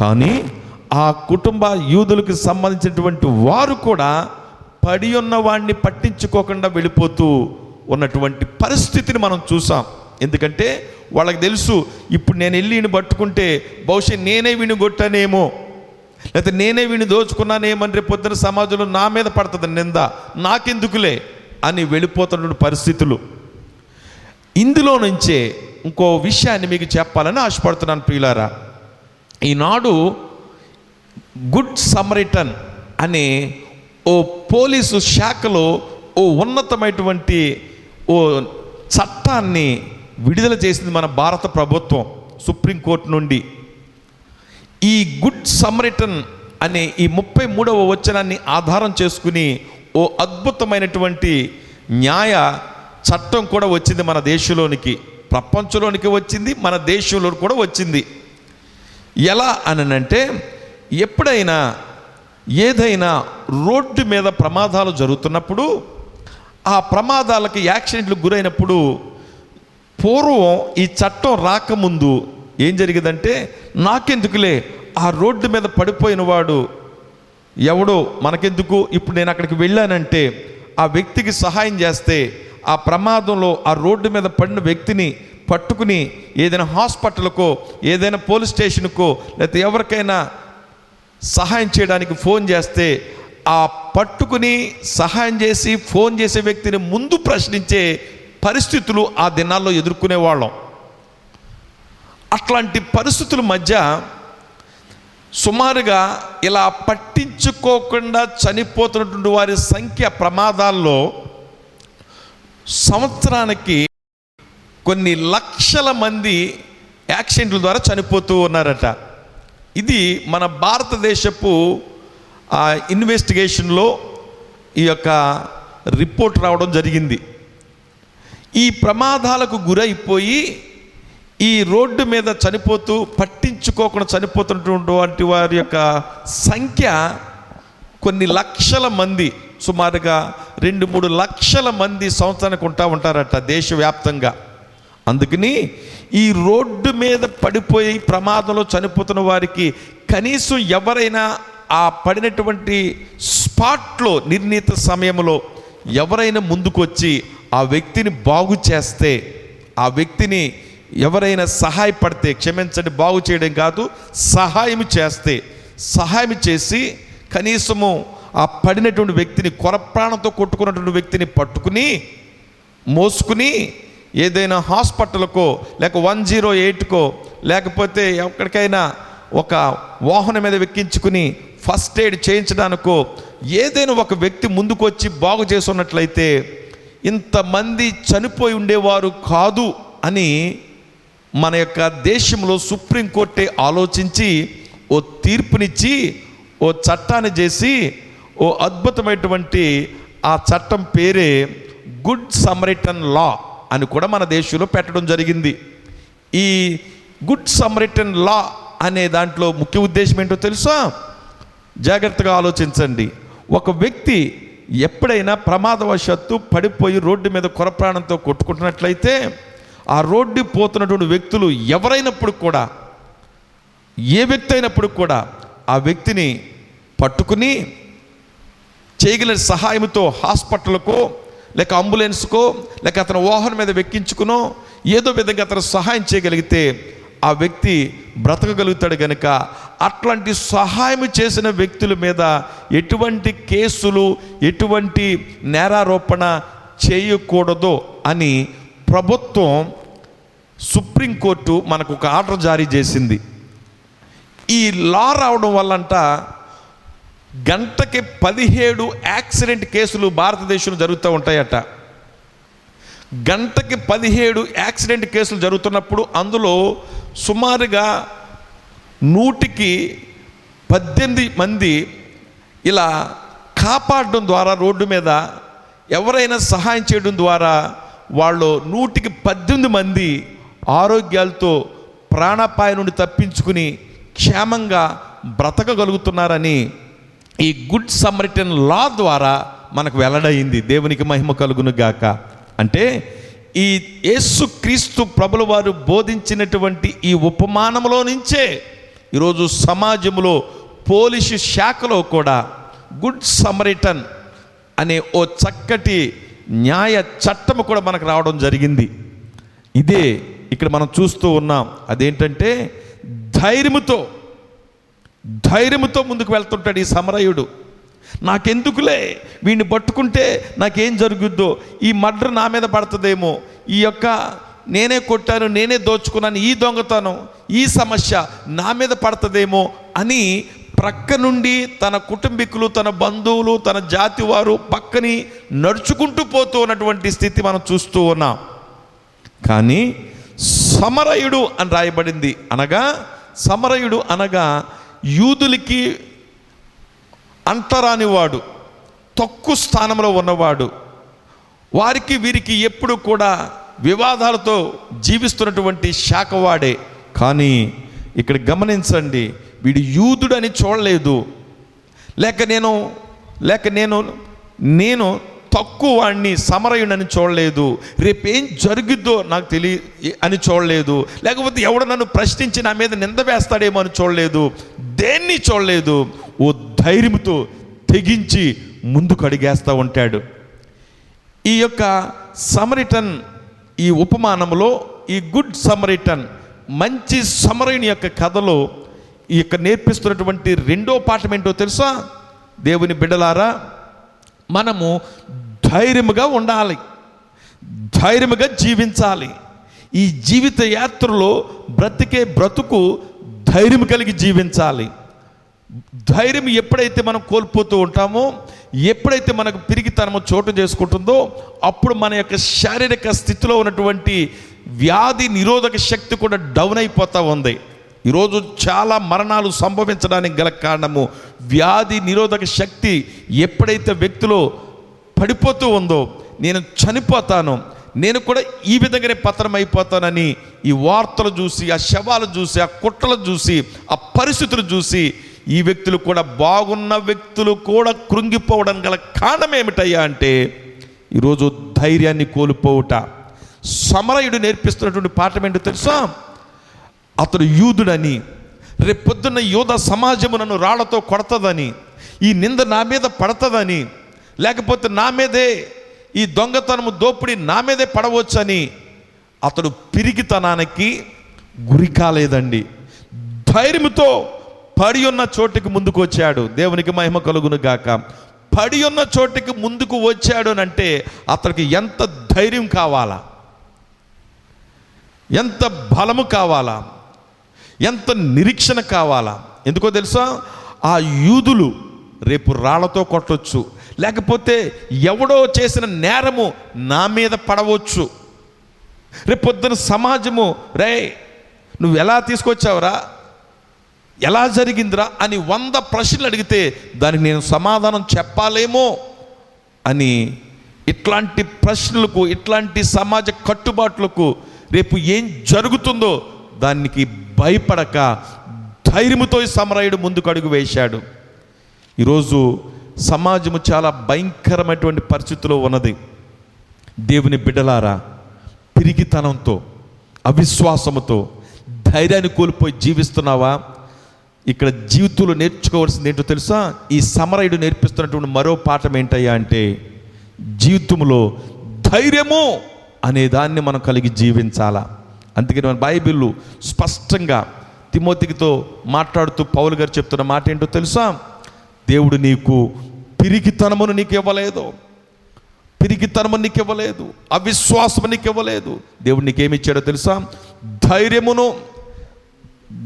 కానీ ఆ కుటుంబ యూదులకు సంబంధించినటువంటి వారు కూడా పడి ఉన్న వాడిని పట్టించుకోకుండా వెళ్ళిపోతూ ఉన్నటువంటి పరిస్థితిని మనం చూసాం. ఎందుకంటే వాళ్ళకి తెలుసు, ఇప్పుడు నేను వెళ్ళి వీడిని పట్టుకుంటే బహుశా నేనే వీడిని కొట్టానేమో, లేకపోతే నేనే వీడిని దోచుకున్నానేమని రేపు పొద్దున సమాజంలో నా మీద పడుతుంది నింద, నాకెందుకులే అని వెళ్ళిపోతున్న పరిస్థితులు. ఇందులో నుంచే ఇంకో విషయాన్ని మీకు చెప్పాలని ఆశపడుతున్నాను ప్రియులారా. ఈనాడు గుడ్ సమరిటన్ అనే ఓ పోలీసు శాఖలో ఓ ఉన్నతమైనటువంటి ఓ చట్టాన్ని విడుదల చేసింది మన భారత ప్రభుత్వం సుప్రీంకోర్టు నుండి. ఈ గుడ్ సమరిటన్ అనే ఈ 33వ వచనాన్ని ఆధారం చేసుకుని ఓ అద్భుతమైనటువంటి న్యాయ చట్టం కూడా వచ్చింది మన దేశంలోనికి, ప్రపంచంలోనికి వచ్చింది, మన దేశంలో కూడా వచ్చింది. ఎలా అనంటే, ఎప్పుడైనా ఏదైనా రోడ్డు మీద ప్రమాదాలు జరుగుతున్నప్పుడు, ఆ ప్రమాదాలకు యాక్సిడెంట్లు గురైనప్పుడు, పూర్వం ఈ చట్టం రాకముందు ఏం జరిగిందంటే, నాకెందుకులే ఆ రోడ్డు మీద పడిపోయిన వాడు ఎవడో మనకెందుకు, ఇప్పుడు నేను అక్కడికి వెళ్ళానంటే ఆ వ్యక్తికి సహాయం చేస్తే ఆ ప్రమాదంలో ఆ రోడ్డు మీద పడిన వ్యక్తిని పట్టుకుని ఏదైనా హాస్పిటల్కో ఏదైనా పోలీస్ స్టేషన్కో లేకపోతే ఎవరికైనా సహాయం చేయడానికి ఫోన్ చేస్తే ఆ పట్టుకుని సహాయం చేసి ఫోన్ చేసే వ్యక్తిని ముందు ప్రశ్నించే పరిస్థితులు ఆ దినాల్లో ఎదుర్కొనేవాళ్ళం. అట్లాంటి పరిస్థితుల మధ్య సుమారుగా ఇలా పట్టించుకోకుండా చనిపోతున్నటువంటి వారి సంఖ్య ప్రమాదాల్లో సంవత్సరానికి కొన్ని లక్షల మంది యాక్సిడెంట్ల ద్వారా చనిపోతూ ఉన్నారట. ఇది మన భారతదేశపు ఇన్వెస్టిగేషన్లో ఈ యొక్క రిపోర్ట్ రావడం జరిగింది. ఈ ప్రమాదాలకు గురైపోయి ఈ రోడ్డు మీద చనిపోతూ పట్టించుకోకుండా చనిపోతున్నటువంటి వారి యొక్క సంఖ్య కొన్ని లక్షల మంది, సుమారుగా 2-3 లక్షల మంది సంవత్సరానికి ఉంటారట దేశవ్యాప్తంగా. అందుకని ఈ రోడ్డు మీద పడిపోయి ప్రమాదంలో చనిపోతున్న వారికి కనీసం ఎవరైనా ఆ పడినటువంటి స్పాట్లో నిర్ణీత సమయంలో ఎవరైనా ముందుకొచ్చి ఆ వ్యక్తిని బాగు చేస్తే, ఆ వ్యక్తిని ఎవరైనా సహాయపడితే, క్షమించండి బాగు చేయడం కాదు, సహాయం చేసి కనీసము ఆ పడినటువంటి వ్యక్తిని, కొరప్రాణంతో కొట్టుకున్నటువంటి వ్యక్తిని పట్టుకుని మోసుకుని ఏదైనా హాస్పిటల్కో లేక 108కో లేకపోతే ఎక్కడికైనా ఒక వాహనం మీద ఎక్కించుకుని ఫస్ట్ ఎయిడ్ చేయించడానికో ఏదైనా ఒక వ్యక్తి ముందుకు వచ్చి బాగు చేస్తున్నట్లయితే ఇంతమంది చనిపోయి ఉండేవారు కాదు అని మన యొక్క దేశంలో సుప్రీంకోర్టే ఆలోచించి ఓ తీర్పునిచ్చి ఓ చట్టాన్ని చేసి ఓ అద్భుతమైనటువంటి ఆ చట్టం పేరే గుడ్ సమరిటన్ లా అని కూడా మన దేశంలో పెట్టడం జరిగింది. ఈ గుడ్ సమరిటన్ లా అనే దాంట్లో ముఖ్య ఉద్దేశం ఏంటో తెలుసా? జాగ్రత్తగా ఆలోచించండి. ఒక వ్యక్తి ఎప్పుడైనా ప్రమాదవశాత్తు పడిపోయి రోడ్డు మీద కొరప్రాణంతో కొట్టుకుంటున్నట్లయితే ఆ రోడ్డు పోతున్నటువంటి వ్యక్తులు ఎవరైనప్పుడు కూడా, ఏ వ్యక్తి అయినప్పుడు కూడా ఆ వ్యక్తిని పట్టుకుని చేయగలిగిన సహాయంతో హాస్పిటల్కో లేక అంబులెన్స్కో లేక అతను వాహనం మీద వెక్కించుకునో ఏదో విధంగా అతను సహాయం చేయగలిగితే ఆ వ్యక్తి బ్రతకగలుగుతాడు. కనుక అట్లాంటి సహాయం చేసిన వ్యక్తుల మీద ఎటువంటి కేసులు, ఎటువంటి నేరారోపణ చేయకూడదు అని ప్రభుత్వం, సుప్రీంకోర్టు మనకు ఒక ఆర్డర్ జారీ చేసింది. ఈ లా రావడం వల్లంట గంటకి 17 యాక్సిడెంట్ కేసులు భారతదేశంలో జరుగుతూ ఉంటాయట. గంటకి 17 యాక్సిడెంట్ కేసులు జరుగుతున్నప్పుడు అందులో సుమారుగా 118 మంది ఇలా కాపాడడం ద్వారా, రోడ్డు మీద ఎవరైనా సహాయం చేయడం ద్వారా వాళ్ళు 118 మంది ఆరోగ్యాలతో ప్రాణాపాయం నుండి తప్పించుకుని క్షేమంగా బ్రతకగలుగుతున్నారని ఈ గుడ్ సమరిటన్ లా ద్వారా మనకు వెల్లడైంది. దేవునికి మహిమ కలుగును గాక. అంటే ఈ యేసుక్రీస్తు ప్రభుల వారు బోధించినటువంటి ఈ ఉపమానంలో నుంచే ఈరోజు సమాజంలో పోలీసు శాఖలో కూడా గుడ్ సమరిటన్ అనే ఓ చక్కటి న్యాయ చట్టము కూడా మనకు రావడం జరిగింది. ఇదే ఇక్కడ మనం చూస్తూ ఉన్నాం. అదేంటంటే ధైర్యముతో ముందుకు వెళ్తుంటాడు ఈ సమరయుడు. నాకెందుకులే, వీడిని పట్టుకుంటే నాకేం జరుగుద్దో, ఈ మర్డర్ నా మీద పడుతుందేమో, ఈ యొక్క నేనే కొట్టాను, నేనే దోచుకున్నాను, ఈ దొంగతనం, ఈ సమస్య నా మీద పడుతుందేమో అని ప్రక్క నుండి తన కుటుంబీకులు, తన బంధువులు, తన జాతి వారు పక్కని నడుచుకుంటూ పోతూ ఉన్నటువంటి స్థితి మనం చూస్తూ ఉన్నాం. కానీ సమరయుడు అని రాయబడింది. అనగా సమరయుడు అనగా యూదులకి అంటరానివాడు, తక్కువ స్థానంలో ఉన్నవాడు, వారికి వీరికి ఎప్పుడు కూడా వివాదాలతో జీవిస్తున్నటువంటి శాఖవాడే. కానీ ఇక్కడ గమనించండి, వీడు యూదుడని చూడలేదు, లేక నేను తక్కువ వాడిని సమరయుడని చూడలేదు, రేపేం జరుగుద్దో నాకు అని చూడలేదు, లేకపోతే ఎవడు నన్ను ప్రశ్నించి నా మీద నింద వేస్తాడేమో అని చూడలేదు, దేన్ని చూడలేదు. ఓ ధైర్యంతో తెగించి ముందుకు అడిగేస్తూ ఉంటాడు. ఈ యొక్క సమరిటన్, ఈ ఉపమానంలో ఈ గుడ్ సమరిటన్, మంచి సమరయుని యొక్క కథలో ఈ యొక్క నేర్పిస్తున్నటువంటి రెండో పాఠం ఏంటో తెలుసా? దేవుని బిడ్డలారా, మనము ధైర్యముగా ఉండాలి, ధైర్యముగా జీవించాలి. ఈ జీవిత యాత్రలో బ్రతుకు ధైర్యం కలిగి జీవించాలి. ధైర్యం ఎప్పుడైతే మనం కోల్పోతూ ఉంటామో, ఎప్పుడైతే మనకు పిరిగితనము చోటు చేసుకుంటుందో, అప్పుడు మన యొక్క శారీరక స్థితిలో ఉన్నటువంటి వ్యాధి నిరోధక శక్తి కూడా డౌన్ అయిపోతూ ఉంది. ఈరోజు చాలా మరణాలు సంభవించడానికి గల కారణము వ్యాధి నిరోధక శక్తి ఎప్పుడైతే వ్యక్తిలో పడిపోతూ ఉందో, నేను చనిపోతాను, నేను కూడా ఈ విధంగానే పతనం అయిపోతానని ఈ వార్తలు చూసి, ఆ శవాలు చూసి, ఆ కుట్రలు చూసి, ఆ పరిస్థితులు చూసి ఈ వ్యక్తులు కూడా, బాగున్న వ్యక్తులు కూడా కృంగిపోవడం గల కారణం ఏమిటయ్యా అంటే ఈరోజు ధైర్యాన్ని కోల్పోవుట. సమరయుడు నేర్పిస్తున్నటువంటి పాఠం ఏంటో తెలుసా? అతడు యూదుడని, రేపొద్దున్న యూద సమాజము నన్ను రాళ్లతో కొడతదని, ఈ నింద నా మీద పడతదని, లేకపోతే నా మీదే ఈ దొంగతనము దోపిడీ నా మీదే పడవచ్చని అతడు పిరికితనానికి గురి కాలేదండి. ధైర్యంతో పడి ఉన్న చోటికి ముందుకు వచ్చాడు. దేవునికి మహిమ కలుగును గాక. పడి ఉన్న చోటికి ముందుకు వచ్చాడు అంటే అతనికి ఎంత ధైర్యం కావాలా, ఎంత బలము కావాలా, ఎంత నిరీక్షణ కావాలా. ఎందుకో తెలుసా? ఆ యూదులు రేపు రాళ్లతో కొట్టవచ్చు, లేకపోతే ఎవడో చేసిన నేరము నా మీద పడవచ్చు. రేపు పొద్దున సమాజము, రే నువ్వు ఎలా తీసుకొచ్చావురా, ఎలా జరిగిందిరా అని 100 ప్రశ్నలు అడిగితే దానికి నేను సమాధానం చెప్పాలేమో అని ఇట్లాంటి ప్రశ్నలకు, ఇట్లాంటి సమాజ కట్టుబాట్లకు రేపు ఏం జరుగుతుందో దానికి భయపడక ధైర్యంతో ఈ సమరయుడు ముందుకు అడుగు వేశాడు. ఈరోజు సమాజము చాలా భయంకరమైనటువంటి పరిస్థితిలో ఉన్నది. దేవుని బిడ్డలారా, పిరికితనంతో, అవిశ్వాసముతో ధైర్యాన్ని కోల్పోయి జీవిస్తున్నావా? ఇక్కడ జీవితంలో నేర్చుకోవాల్సింది ఏంటో తెలుసా? ఈ సమరయుడు నేర్పిస్తున్నటువంటి మరో పాఠం ఏంటయ్యా అంటే, జీవితంలో ధైర్యము అనే దాన్ని మనం కలిగి జీవించాలా. అందుకని మన బైబిల్ స్పష్టంగా తిమోతితో మాట్లాడుతూ పౌలు గారు చెప్తున్న మాట ఏంటో తెలుసా? దేవుడు నీకు పిరికితనమును నీకు ఇవ్వలేదు, పిరికితనమును నీకు ఇవ్వలేదు, అవిశ్వాసము నీకు ఇవ్వలేదు. దేవుడు నీకేమి ఇచ్చాడో తెలుసా? ధైర్యమును,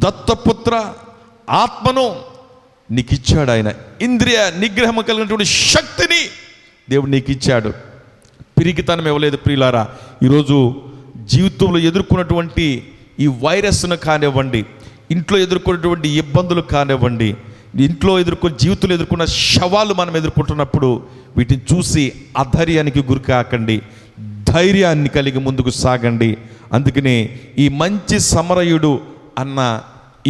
దత్తపుత్ర ఆత్మను నీకు ఇచ్చాడు. ఆయన ఇంద్రియ నిగ్రహం కలిగినటువంటి శక్తిని దేవుడు నీకు ఇచ్చాడు. పిరికితనం ఇవ్వలేదు ప్రియులారా. ఈరోజు జీవితంలో ఎదుర్కొన్నటువంటి ఈ వైరస్ను కానివ్వండి, ఇంట్లో ఎదుర్కొన్నటువంటి ఇబ్బందులు కానివ్వండి, ఇంట్లో జీవితంలో ఎదుర్కొన్న శవాలు మనం ఎదుర్కొంటున్నప్పుడు వీటిని చూసి అధైర్యానికి గురి కాకండి, ధైర్యాన్ని కలిగి ముందుకు సాగండి. అందుకనే ఈ మంచి సమరయుడు అన్న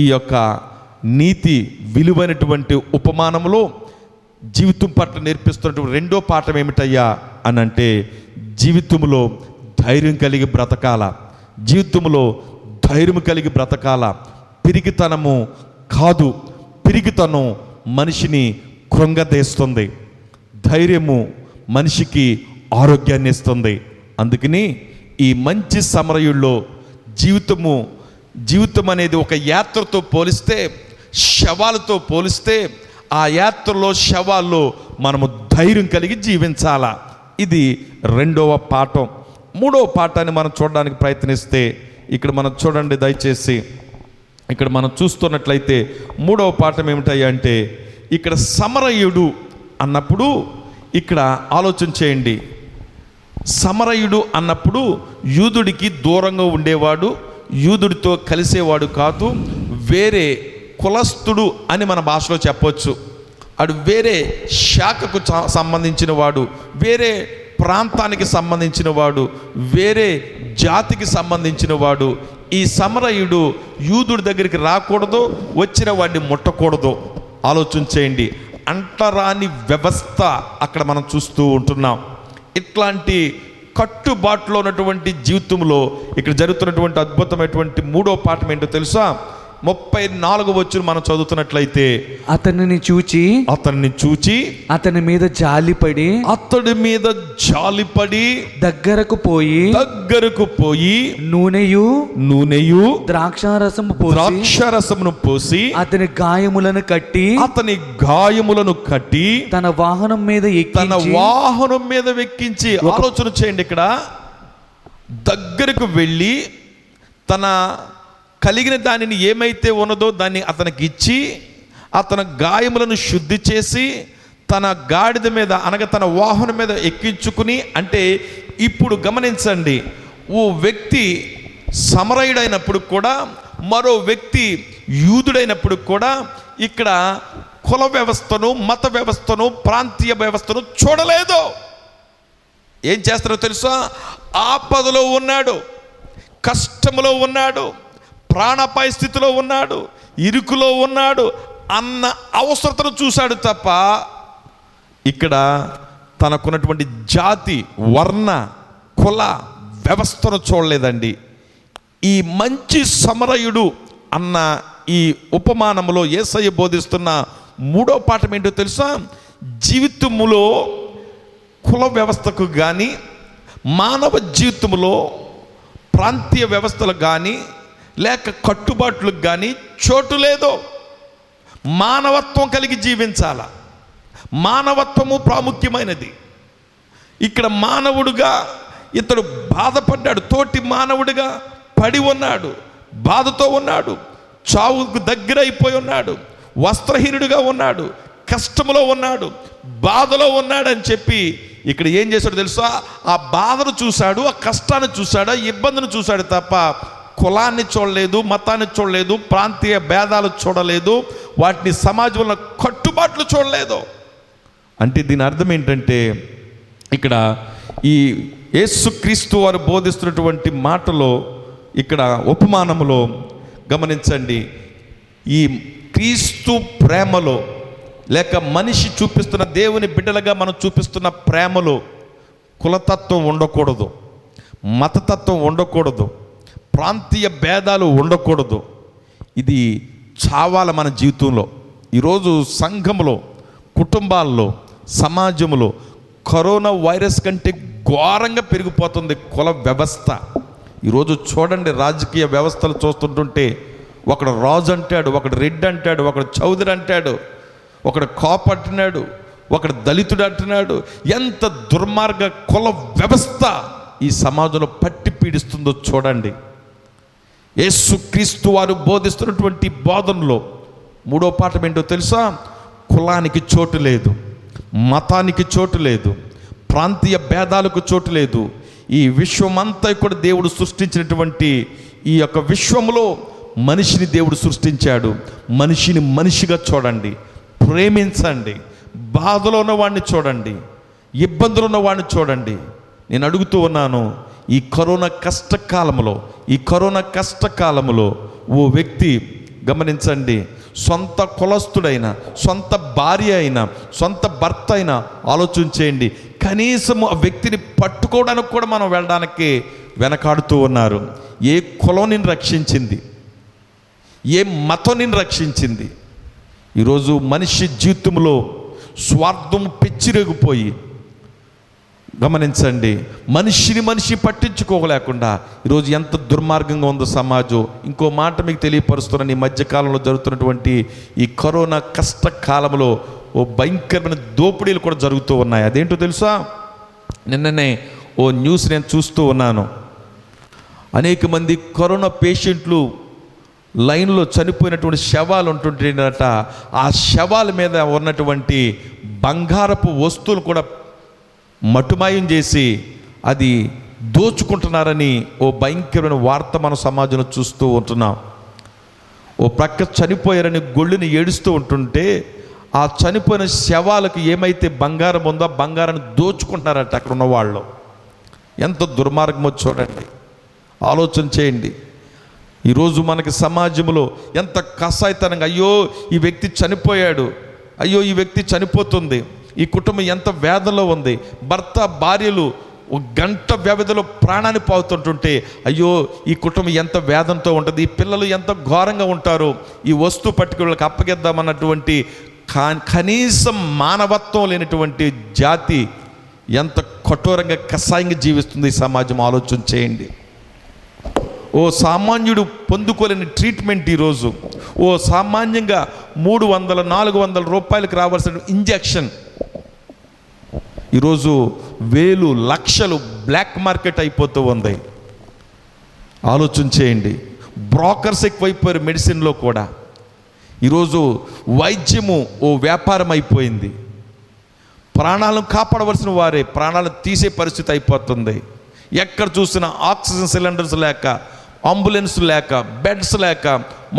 ఈ యొక్క నీతి విలువైనటువంటి ఉపమానంలో జీవితం పట్ల నేర్పిస్తున్నటువంటి రెండో పాఠం ఏమిటయ్యా అని అంటే, జీవితంలో ధైర్యం కలిగి బ్రతకాల, జీవితంలో ధైర్యం కలిగి బ్రతకాల. పిరికితనము కాదు, పిరికితనం మనిషిని కృంగదీస్తుంది, ధైర్యము మనిషికి ఆరోగ్యాన్ని ఇస్తుంది. అందుకని ఈ మంచి సమరయుల్లో జీవితం అనేది ఒక యాత్రతో పోలిస్తే, శవాలతో పోలిస్తే, ఆ యాత్రలో శవాల్లో మనము ధైర్యం కలిగి జీవించాలా. ఇది రెండవ పాఠం. మూడవ పాఠాన్ని మనం చూడడానికి ప్రయత్నిస్తే, ఇక్కడ మనం చూడండి దయచేసి, ఇక్కడ మనం చూస్తున్నట్లయితే మూడవ పాఠం ఏమిటయ్యా అంటే, ఇక్కడ సమరయుడు అన్నప్పుడు ఇక్కడ ఆలోచన చేయండి. సమరయుడు అన్నప్పుడు యూదుడికి దూరంగా ఉండేవాడు, యూదుడితో కలిసేవాడు కాదు, వేరే కులస్థుడు అని మన భాషలో చెప్పొచ్చు. అడు వేరే శాఖకు సంబంధించిన వాడు, వేరే ప్రాంతానికి సంబంధించిన వాడు, వేరే జాతికి సంబంధించిన వాడు. ఈ సమరయుడు యూదుడి దగ్గరికి రాకూడదు, వచ్చిన వాడిని ముట్టకూడదు. ఆలోచన చేయండి. అంటరాని వ్యవస్థ అక్కడ మనం చూస్తూ ఉంటున్నాం. ఇట్లాంటి కట్టుబాటులో ఉన్నటువంటి జీవితంలో ఇక్కడ జరుగుతున్నటువంటి అద్భుతమైనటువంటి మూడో పాఠం ఏంటో తెలుసా? 34వ వచనం మనం చదువుతున్నట్లయితే, అతనిని చూచి అతని మీద జాలిపడి దగ్గరకు పోయి నూనెయు ద్రాక్షారసమును పోసి అతని గాయములను కట్టి తన వాహనం మీద ఎక్కించి ఆలోచన చేయండి. ఇక్కడ దగ్గరకు వెళ్ళి తన కలిగిన దానిని ఏమైతే ఉన్నదో దాన్ని అతనికి ఇచ్చి, అతని గాయములను శుద్ధి చేసి తన గాడిద మీద అనగా తన వాహనం మీద ఎక్కించుకుని, అంటే ఇప్పుడు గమనించండి, ఓ వ్యక్తి సమరయుడైనప్పుడు కూడా, మరో వ్యక్తి యూదుడైనప్పుడు కూడా ఇక్కడ కుల వ్యవస్థను, మత వ్యవస్థను, ప్రాంతీయ వ్యవస్థను చూడలేదు. ఏం చేస్తారో తెలుసా? ఆపదలో ఉన్నాడు, కష్టములో ఉన్నాడు, ప్రాణాపాయ స్థితిలో ఉన్నాడు, ఇరుకులో ఉన్నాడు అన్న అవసరతను చూశాడు తప్ప ఇక్కడ తనకున్నటువంటి జాతి, వర్ణ, కుల వ్యవస్థను చూడలేదండి. ఈ మంచి సమరయుడు అన్న ఈ ఉపమానంలో యేసయ్య బోధిస్తున్న మూడో పాఠం ఏంటో తెలుసా? జీవితములో కుల వ్యవస్థకు కానీ, మానవ జీవితంలో ప్రాంతీయ వ్యవస్థలకు కానీ, లేక కట్టుబాట్లకు కానీ చోటు లేదు. మానవత్వం కలిగి జీవించాల. మానవత్వము ప్రాముఖ్యమైనది. ఇక్కడ మానవుడుగా ఇతడు బాధపడ్డాడు, తోటి మానవుడిగా పడి ఉన్నాడు, బాధతో ఉన్నాడు, చావుకు దగ్గర అయిపోయి ఉన్నాడు, వస్త్రహీనుడిగా ఉన్నాడు, కష్టంలో ఉన్నాడు, బాధలో ఉన్నాడని చెప్పి ఇక్కడ ఏం చేశాడు తెలుసా? ఆ బాధను చూశాడు, ఆ కష్టాన్ని చూశాడు, ఆ ఇబ్బందిని చూశాడు తప్ప కులాన్ని చూడలేదు, మతాన్ని చూడలేదు, ప్రాంతీయ భేదాలు చూడలేదు, వాటిని సమాజంలో కట్టుబాట్లు చూడలేదు. అంటే దీని అర్థం ఏంటంటే, ఇక్కడ ఈ యేసుక్రీస్తు వారు బోధిస్తున్నటువంటి మాటలో, ఇక్కడ ఉపమానములో గమనించండి, ఈ క్రీస్తు ప్రేమలో లేక మనిషి చూపిస్తున్న, దేవుని బిడ్డలుగా మనం చూపిస్తున్న ప్రేమలో కులతత్వం ఉండకూడదు, మతతత్వం ఉండకూడదు, ప్రాంతీయ భేదాలు ఉండకూడదు. ఇది చావాల మన జీవితంలో. ఈరోజు సంఘంలో, కుటుంబాల్లో, సమాజంలో కరోనా వైరస్ కంటే ఘోరంగా పెరిగిపోతుంది కుల వ్యవస్థ. ఈరోజు చూడండి, రాజకీయ వ్యవస్థలు చూస్తుంటుంటే ఒకడు రాజు అంటాడు, ఒకడు రెడ్డి అంటాడు, ఒకడు చౌదరి అంటాడు, ఒకడు కాపు అంటున్నాడు, ఒకడు దళితుడు అంటున్నాడు. ఎంత దుర్మార్గ కుల వ్యవస్థ ఈ సమాజంలో పట్టి పీడిస్తుందో చూడండి. యేసుక్రీస్తు వారు బోధిస్తున్నటువంటి బోధనలో మూడో పాఠం ఏంటో తెలుసా? కులానికి చోటు లేదు, మతానికి చోటు లేదు, ప్రాంతీయ భేదాలకు చోటు లేదు. ఈ విశ్వమంతా కూడా దేవుడు సృష్టించినటువంటి ఈ యొక్క విశ్వంలో మనిషిని దేవుడు సృష్టించాడు. మనిషిని మనిషిగా చూడండి, ప్రేమించండి. బాధలో ఉన్నవాడిని చూడండి, ఇబ్బందులు ఉన్నవాడిని చూడండి. నేను అడుగుతూ ఉన్నాను, ఈ కరోనా కష్టకాలంలో ఓ వ్యక్తి గమనించండి, సొంత కులస్తుడైన, సొంత భార్య అయినా, సొంత భర్త అయినా ఆలోచన చేయండి, కనీసం ఆ వ్యక్తిని పట్టుకోవడానికి కూడా మనం వెళ్ళడానికి వెనకాడుతూ ఉన్నారు. ఏ కులం నిన్ను రక్షించింది? ఏ మతం నిన్ను రక్షించింది? ఈరోజు మనిషి జీవితంలో స్వార్థం పెచ్చిరేగిపోయి, గమనించండి, మనిషి పట్టించుకోలేకుండా ఈరోజు ఎంత దుర్మార్గంగా ఉందో సమాజం. ఇంకో మాట మీకు తెలియపరుస్తున్నాను, ఈ మధ్యకాలంలో జరుగుతున్నటువంటి ఈ కరోనా కష్టకాలంలో ఓ భయంకరమైన దోపిడీలు కూడా జరుగుతూ ఉన్నాయి. అదేంటో తెలుసా? నిన్ననే ఓ న్యూస్ నేను చూస్తూ ఉన్నాను. అనేక మంది కరోనా పేషెంట్లు లైన్లో చనిపోయినటువంటి శవాలు ఉంటుంటేనట, ఆ శవాల మీద ఉన్నటువంటి బంగారపు వస్తువులు కూడా మటుమాయం చేసి అది దోచుకుంటున్నారని ఓ భయంకరమైన వార్త మన సమాజంలో చూస్తూ ఉంటున్నాం. ఓ ప్రక్క చనిపోయారని గొళ్ళుని ఏడుస్తూ ఉంటుంటే, ఆ చనిపోయిన శవాలకు ఏమైతే బంగారం ఉందో ఆ బంగారాన్ని దోచుకుంటున్నారట అక్కడ ఉన్న వాళ్ళు. ఎంత దుర్మార్గమో చూడండి, ఆలోచన చేయండి. ఈరోజు మనకి సమాజంలో ఎంత కసాయితనంగా, అయ్యో ఈ వ్యక్తి చనిపోయాడు, అయ్యో ఈ వ్యక్తి చనిపోతుంది, ఈ కుటుంబం ఎంత వేదనలో ఉంది, భర్త భార్యలు ఒక గంట వ్యవధిలో ప్రాణాన్ని పోతుంటుంటే అయ్యో ఈ కుటుంబం ఎంత వేదనతో ఉంటుంది, ఈ పిల్లలు ఎంత ఘోరంగా ఉంటారో, ఈ వస్తువు పట్టుకులకు అప్పగిద్దామన్నటువంటి కనీసం మానవత్వం లేనటువంటి జాతి ఎంత కఠోరంగా కషాయంగా జీవిస్తుంది ఈ సమాజం. ఆలోచన చేయండి. ఓ సామాన్యుడు పొందుకోలేని ట్రీట్మెంట్ ఈరోజు, ఓ సామాన్యంగా 300-400 రూపాయలకు రావాల్సిన ఇంజెక్షన్ ఈరోజు వేలు లక్షలు బ్లాక్ మార్కెట్ అయిపోతూ ఉంది. ఆలోచన చేయండి. బ్రోకర్స్ ఎక్కువైపోయారు మెడిసిన్లో కూడా. ఈరోజు వైద్యము ఓ వ్యాపారం అయిపోయింది. ప్రాణాలను కాపాడవలసిన వారే ప్రాణాలను తీసే పరిస్థితి అయిపోతుంది. ఎక్కడ చూసినా ఆక్సిజన్ సిలిండర్స్ లేక, అంబులెన్స్ లేక, బెడ్స్ లేక,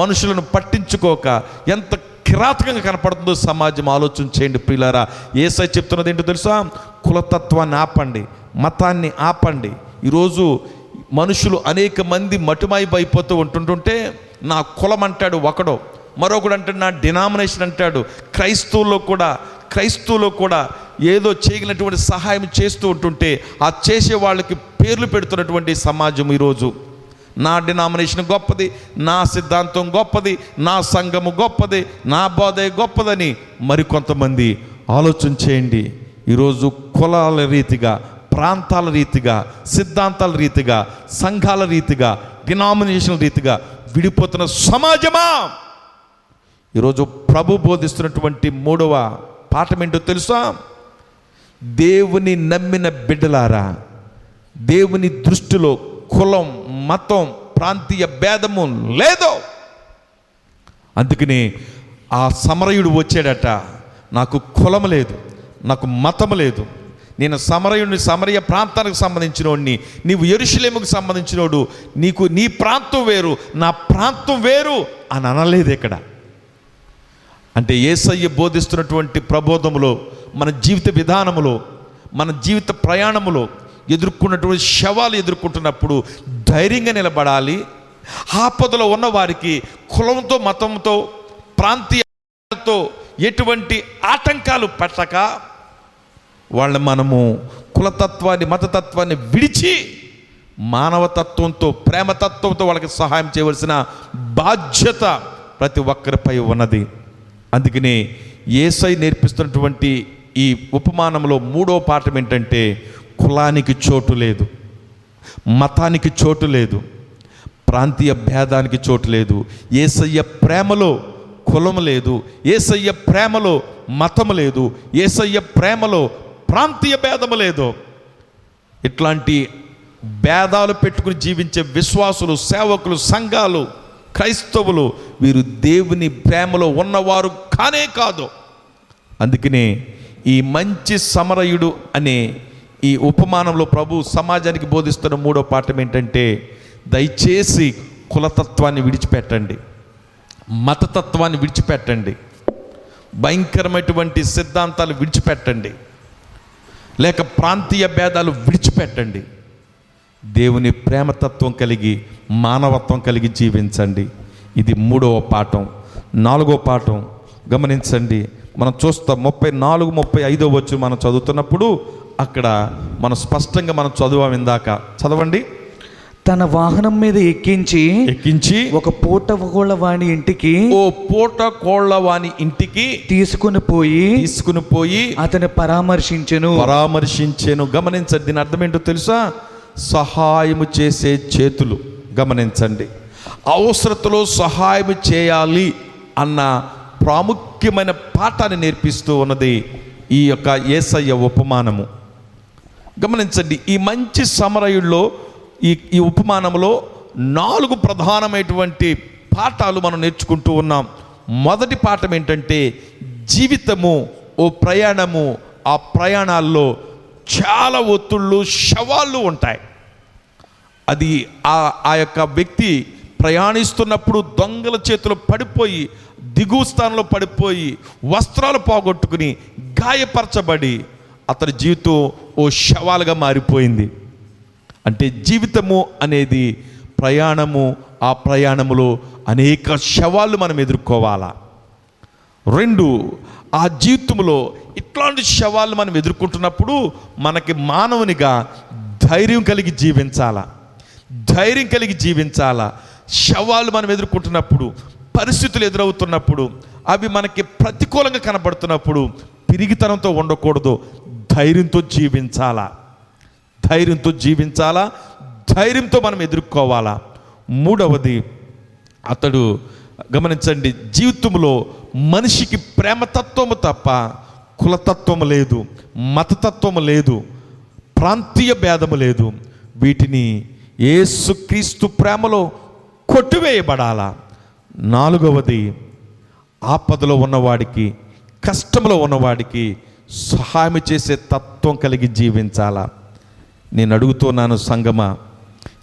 మనుషులను పట్టించుకోక ఎంత కిరాతకంగా కనపడుతుందో సమాజం. ఆలోచన చేయండి ప్రియులారా. యేసయ్య చెప్తున్నది ఏంటో తెలుసా? కులతత్వాన్ని ఆపండి, మతాన్ని ఆపండి. ఈరోజు మనుషులు అనేక మంది మటుమాయిపోతూ ఉంటుంటే, నా కులం అంటాడు ఒకడో, మరొకడు అంటాడు నా డినామినేషన్ అంటాడు. క్రైస్తవులో కూడా ఏదో చేయగలిగినటువంటి సహాయం చేస్తూ ఉంటుంటే ఆ చేసే వాళ్ళకి పేర్లు పెడుతున్నటువంటి సమాజం ఈరోజు. నా డినామినేషన్ గొప్పది, నా సిద్ధాంతం గొప్పది, నా సంఘము గొప్పది, నా బోధే గొప్పదని మరికొంతమంది. ఆలోచన చేయండి. ఈరోజు కులాల రీతిగా, ప్రాంతాల రీతిగా, సిద్ధాంతాల రీతిగా, సంఘాల రీతిగా, డినామినేషన్ రీతిగా విడిపోతున్న సమాజమా. ఈరోజు ప్రభు బోధిస్తున్నటువంటి 3వ పాఠం ఏంటో తెలుసా? దేవుని నమ్మిన బిడ్డలారా, దేవుని దృష్టిలో కులం, మతం, ప్రాంతీయ భేదము లేదు. అందుకని ఆ సమరయుడు వచ్చాడట, నాకు కులం లేదు, నాకు మతం లేదు, నేను సమరయుడిని, సమరయ ప్రాంతానికి సంబంధించినోడిని, నీవు యెరూషలేముకు సంబంధించినోడు, నీ ప్రాంతం వేరు, నా ప్రాంతం వేరు అని అనలేదు ఇక్కడ. అంటే యేసయ్య బోధిస్తున్నటువంటి ప్రబోధములో, మన జీవిత విధానములో, మన జీవిత ప్రయాణములో ఎదుర్కొన్నటువంటి శవాలు ఎదుర్కొంటున్నప్పుడు ధైర్యంగా నిలబడాలి. ఆపదలో ఉన్న వారికి కులంతో, మతంతో, ప్రాంతీయతో ఎటువంటి ఆటంకాలు పెట్టక మనము కులతత్వాన్ని, మతతత్వాన్ని విడిచి మానవతత్వంతో, ప్రేమతత్వంతో వాళ్ళకి సహాయం చేయవలసిన బాధ్యత ప్రతి ఒక్కరిపై ఉన్నది. అందుకనే యేసయ్య నేర్పిస్తున్నటువంటి ఈ ఉపమానంలో 3వ పాఠం ఏంటంటే, కులానికి చోటు లేదు, మతానికి చోటు లేదు, ప్రాంతీయ భేదానికి చోటు లేదు. యేసయ్య ప్రేమలో కులం లేదు, యేసయ్య ప్రేమలో మతం లేదు, యేసయ్య ప్రేమలో ప్రాంతీయ భేదము లేదు. ఇట్లాంటి భేదాలు పెట్టుకుని జీవించే విశ్వాసులు, సేవకులు, సంఘాలు, క్రైస్తవులు వీరు దేవుని ప్రేమలో ఉన్నవారు కానే కాదు. అందుకనే ఈ మంచి సమరయుడు అనే ఈ ఉపమానంలో ప్రభు సమాజానికి బోధిస్తున్న మూడో పాఠం ఏంటంటే, దయచేసి కులతత్వాన్ని విడిచిపెట్టండి, మతతత్వాన్ని విడిచిపెట్టండి, భయంకరమైనటువంటి సిద్ధాంతాలు విడిచిపెట్టండి, లేక ప్రాంతీయ భేదాలు విడిచిపెట్టండి. దేవుని ప్రేమతత్వం కలిగి మానవత్వం కలిగి జీవించండి. ఇది మూడవ పాఠం. నాలుగో పాఠం గమనించండి. మనం చూస్తాం 34, 35 వచ్చి మనం చదువుతున్నప్పుడు అక్కడ మనం స్పష్టంగా మనం చదువాం ఇందాక. చదవండి. తన వాహనం మీద ఎక్కించి ఒక పూట కోళ్ళ వాని ఇంటికి తీసుకుని పోయి అతని పరామర్శించెను. గమనించండి, దీని అర్థం ఏంటో తెలుసా? సహాయము చేసే చేతులు. గమనించండి, అవసరతలో సహాయం చేయాలి అన్న ప్రాముఖ్యమైన పాఠాన్ని నేర్పిస్తూ ఉన్నది ఈ యొక్క యేసయ్య ఉపమానము. గమనించండి, ఈ మంచి సమరయుల్లో ఈ ఉపమానంలో 4 ప్రధానమైనటువంటి పాఠాలు మనం నేర్చుకుంటూ ఉన్నాం. మొదటి పాఠం ఏంటంటే, జీవితము ఓ ప్రయాణము. ఆ ప్రయాణాల్లో చాలా ఒత్తిళ్ళు, సవాళ్ళు ఉంటాయి. అది ఆ యొక్క వ్యక్తి ప్రయాణిస్తున్నప్పుడు దొంగల చేతిలో పడిపోయి, దిగువ స్థానంలో పడిపోయి, వస్త్రాలు పోగొట్టుకుని గాయపరచబడి అతని జీవితం ఓ శవాలుగా మారిపోయింది. అంటే జీవితము అనేది ప్రయాణము. ఆ ప్రయాణములో అనేక శవాళ్ళు మనం ఎదుర్కోవాలా. 2, ఆ జీవితంలో ఇట్లాంటి శవాళ్ళు మనం ఎదుర్కొంటున్నప్పుడు మనకి మానవునిగా ధైర్యం కలిగి జీవించాలా. శవాలు మనం ఎదుర్కొంటున్నప్పుడు, పరిస్థితులు ఎదురవుతున్నప్పుడు, అవి మనకి ప్రతికూలంగా కనబడుతున్నప్పుడు పిరిగితనంతో ఉండకూడదు, ధైర్యంతో జీవించాలా. ధైర్యంతో మనం ఎదుర్కోవాలా. 3వది, అతడు గమనించండి, జీవితంలో మనిషికి ప్రేమతత్వము తప్ప కులతత్వము లేదు, మతతత్వము లేదు, ప్రాంతీయ భేదము లేదు. వీటిని యేసుక్రీస్తు ప్రేమలో కొట్టివేయబడాలా. 4వది, ఆపదలో ఉన్నవాడికి, కష్టంలో ఉన్నవాడికి సహాయం చేసే తత్వం కలిగి జీవించాలా. నేను అడుగుతున్నాను సంగమా,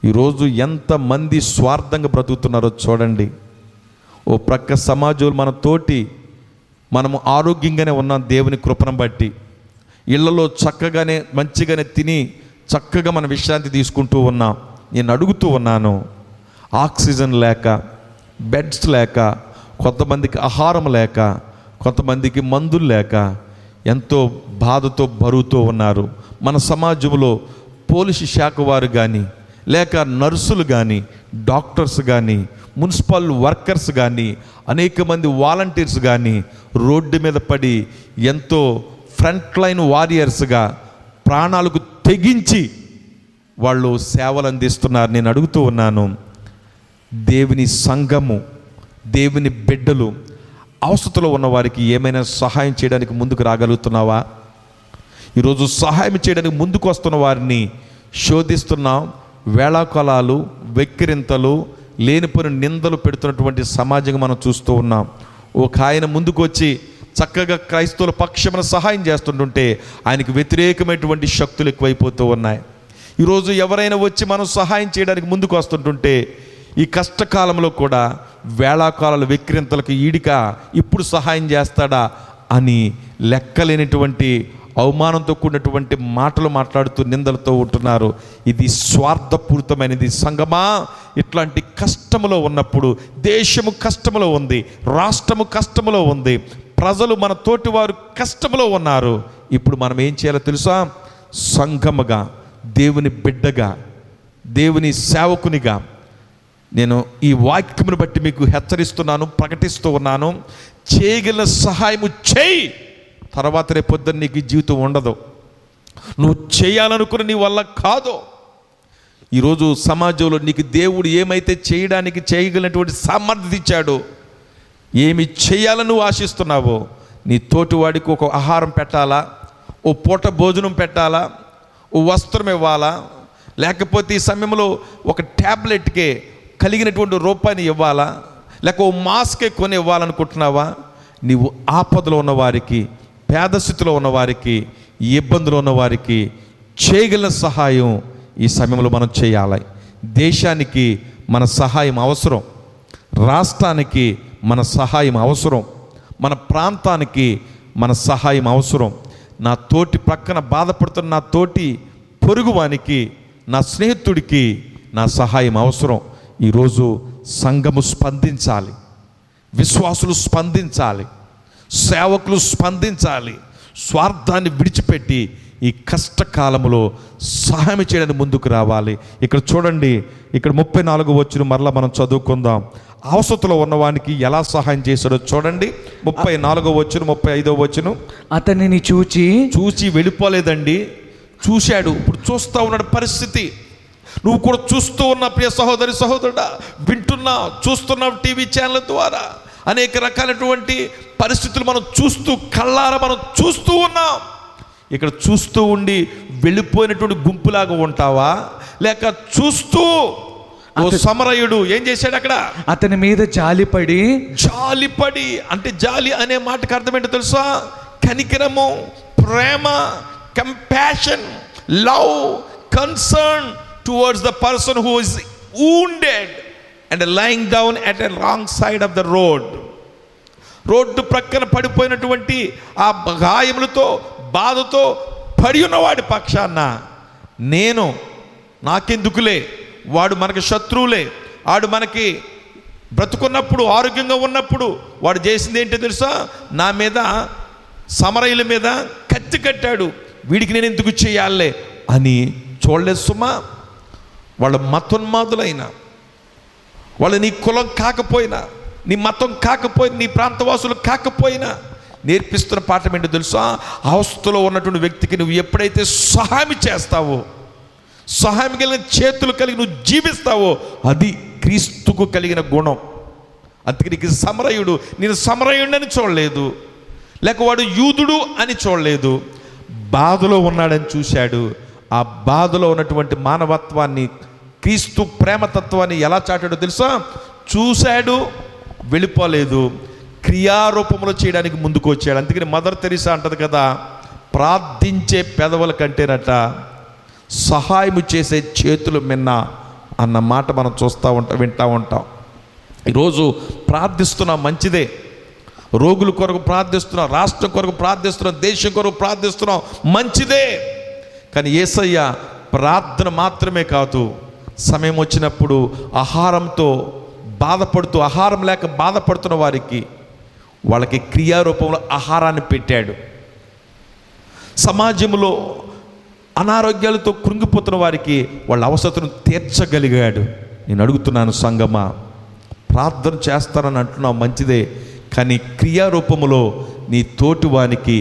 ఈరోజు ఎంతమంది స్వార్థంగా బ్రతుకుతున్నారో చూడండి. ఓ ప్రక్క సమాజంలో మనము ఆరోగ్యంగానే ఉన్నాం దేవుని కృపను బట్టి. ఇళ్లలో చక్కగానే మంచిగానే తిని చక్కగా మన విశ్రాంతి తీసుకుంటూ ఉన్నాం. నేను అడుగుతూ ఉన్నాను, ఆక్సిజన్ లేక, బెడ్స్ లేక, కొంతమందికి ఆహారం లేక, కొంతమందికి మందులు లేక ఎంతో బాధతో బరువుతో ఉన్నారు. మన సమాజంలో పోలీసు శాఖ వారు కానీ, లేక నర్సులు కానీ, డాక్టర్స్ కానీ, మున్సిపల్ వర్కర్స్ కానీ, అనేక మంది వాలంటీర్స్ కానీ రోడ్డు మీద పడి ఎంతో ఫ్రంట్ లైన్ వారియర్స్గా ప్రాణాలకు తెగించి వాళ్ళు సేవలు అందిస్తున్నారు. నేను అడుగుతూ ఉన్నాను, దేవుని సంఘము, దేవుని బిడ్డలు అవసరతలో ఉన్నవారికి ఏమైనా సహాయం చేయడానికి ముందుకు రాగలుగుతున్నావా? ఈరోజు సహాయం చేయడానికి ముందుకు వస్తున్న వారిని శోధిస్తున్నాం. వేళాకొలాలు, వెక్కిరింతలు, లేనిపోయిన నిందలు పెడుతున్నటువంటి సమాజంగా మనం చూస్తూ ఉన్నాం. ఒక ఆయన ముందుకు వచ్చి చక్కగా క్రైస్తవుల పక్షమున సహాయం చేస్తుంటుంటే ఆయనకు వ్యతిరేకమైనటువంటి శక్తులు ఎక్కువైపోతూ ఉన్నాయి. ఈరోజు ఎవరైనా వచ్చి మనం సహాయం చేయడానికి ముందుకు వస్తుంటుంటే ఈ కష్టకాలంలో కూడా వేళాకాలాల వెక్కిరింతలకు ఈడిక ఇప్పుడు సహాయం చేస్తాడా అని లెక్కలేనటువంటి అవమానంతో కూడినటువంటి మాటలు మాట్లాడుతూ నిందలతో ఉంటున్నారు. ఇది స్వార్థపూరితమైనది. సంగమా, ఇట్లాంటి కష్టములో ఉన్నప్పుడు, దేశము కష్టములో ఉంది, రాష్ట్రము కష్టములో ఉంది, ప్రజలు మన తోటివారు కష్టములో ఉన్నారు. ఇప్పుడు మనం ఏం చేయాలో తెలుసా? సంఘముగా, దేవుని బిడ్డగా, దేవుని సేవకునిగా నేను ఈ వాక్యమును బట్టి మీకు హెచ్చరిస్తున్నాను, ప్రకటిస్తూ ఉన్నాను. చేయగలిగిన సహాయము చేయి. తర్వాత రేపొద్దున నీకు జీవితం ఉండదు. నువ్వు చేయాలనుకుని నీ వల్ల కాదు. ఈరోజు సమాజంలో నీకు దేవుడు ఏమైతే చేయగలిగినటువంటి సామర్థ్యం ఇచ్చాడో, ఏమి చేయాలని నువ్వు ఆశిస్తున్నావో, నీ తోటివాడికి ఒక ఆహారం పెట్టాలా, ఓ పూట భోజనం పెట్టాలా, ఓ వస్త్రం ఇవ్వాలా, లేకపోతే ఈ సమయంలో ఒక ట్యాబ్లెట్కే కలిగినటువంటి రూపాయిని ఇవ్వాలా, లేక ఓ మాస్కే కొని ఇవ్వాలనుకుంటున్నావా? నీవు ఆపదలో ఉన్నవారికి, పేద స్థితిలో ఉన్నవారికి, ఇబ్బందులో ఉన్నవారికి చేయగల సహాయం ఈ సమయంలో మనం చేయాలి. దేశానికి మన సహాయం అవసరం, రాష్ట్రానికి మన సహాయం అవసరం, మన ప్రాంతానికి మన సహాయం అవసరం. నా తోటి ప్రక్కన బాధపడుతున్న నా తోటి పొరుగువానికి, నా స్నేహితుడికి నా సహాయం అవసరం. ఈరోజు సంఘము స్పందించాలి, విశ్వాసులు స్పందించాలి, సేవకులు స్పందించాలి. స్వార్థాన్ని విడిచిపెట్టి ఈ కష్టకాలంలో సహాయం చేయడానికి ముందుకు రావాలి. ఇక్కడ చూడండి, ఇక్కడ 34 వచనం మరలా మనం చదువుకుందాం. అవసరతలో ఉన్నవానికి ఎలా సహాయం చేశాడో చూడండి. 34 వచనం, 35 వచనం. అతనిని చూచి వెళ్ళిపోలేదండి, చూశాడు. ఇప్పుడు చూస్తూ ఉన్నాడు పరిస్థితి. నువ్వు కూడా చూస్తూ ఉన్న ప్రియ సహోదరి సహోదరుడా, వింటున్నావు, చూస్తున్నావు టీవీ ఛానల్ ద్వారా అనేక రకాలైనటువంటి పరిస్థితులు మనం చూస్తూ, కళ్ళారా మనం చూస్తూ ఉన్నాం. ఇక్కడ చూస్తూ ఉండి వెళ్ళిపోయినటువంటి గుంపులాగా ఉంటావా, లేక చూస్తూ ఓ సమరయుడు ఏం చేశాడు? అక్కడ అతని మీద జాలిపడి అంటే జాలి అనే మాటకు అర్థం ఏంటో తెలుసా? కనికరము, ప్రేమ, compassion, love, concern towards the person who is wounded and lying down at a wrong side of the road. Road ప్రక్కన పడిపోయినటువంటి ఆ గాయములతో, బాధతో పడి ఉన్నవాడి పక్షాన నేను, నాకెందుకులే, వాడు మనకి శత్రువులే, వాడు మనకి బ్రతుకున్నప్పుడు, ఆరోగ్యంగా ఉన్నప్పుడు వాడు చేసింది ఏంటో తెలుసా? నా మీద, సమరయుల మీద కత్తి కట్టాడు, వీడికి నేను ఎందుకు చేయాలే అని చూడలేదు సుమా. వాళ్ళ మతోన్మాదులైనా, వాళ్ళు నీ కులం కాకపోయినా, నీ మతం కాకపోయినా, నీ ప్రాంతవాసులు కాకపోయినా నేర్పిస్తున్న పాఠం ఏంటో తెలుసా? అవస్థలో ఉన్నటువంటి వ్యక్తికి నువ్వు ఎప్పుడైతే సహాయం చేస్తావో, సహాయం కలిగిన చేతులు కలిగి నువ్వు జీవిస్తావో, అది క్రీస్తుకు కలిగిన గుణం. అందుకే నీకు సమరయుడు, నేను సమరయుడని చూడలేదు, లేక వాడు యూదుడు అని చూడలేదు, బాధలో ఉన్నాడని చూశాడు. ఆ బాధలో ఉన్నటువంటి మానవత్వాన్ని, క్రీస్తు ప్రేమతత్వాన్ని ఎలా చాటాడో తెలుసా? చూశాడు, వెళ్ళిపోలేదు, క్రియారూపంలో చేయడానికి ముందుకు వచ్చాడు. అందుకని మదర్ తెరీసా అంటది కదా, ప్రార్థించే పెదవుల కంటేనట సహాయం చేసే చేతులు మిన్న అన్న మాట మనం వింటూ ఉంటాం. ఈరోజు ప్రార్థిస్తున్నాం, మంచిదే. రోగుల కొరకు ప్రార్థిస్తున్నాం, రాష్ట్రం కొరకు ప్రార్థిస్తున్నాం, దేశం కొరకు ప్రార్థిస్తున్నాం, మంచిదే. కానీ యేసయ్య ప్రార్థన మాత్రమే కాదు, సమయం వచ్చినప్పుడు ఆహారంతో బాధపడుతూ, ఆహారం లేక బాధపడుతున్న వారికి, వాళ్ళకి క్రియారూపంలో ఆహారాన్ని పెట్టాడు. సమాజంలో అనారోగ్యాలతో కృంగిపోతున్న వారికి వాళ్ళ అవసరతను తీర్చగలిగాడు. నేను అడుగుతున్నాను సంగమా, ప్రార్థన చేస్తానని అంటున్నావు, మంచిదే. కానీ క్రియారూపములో నీ తోటి వానికి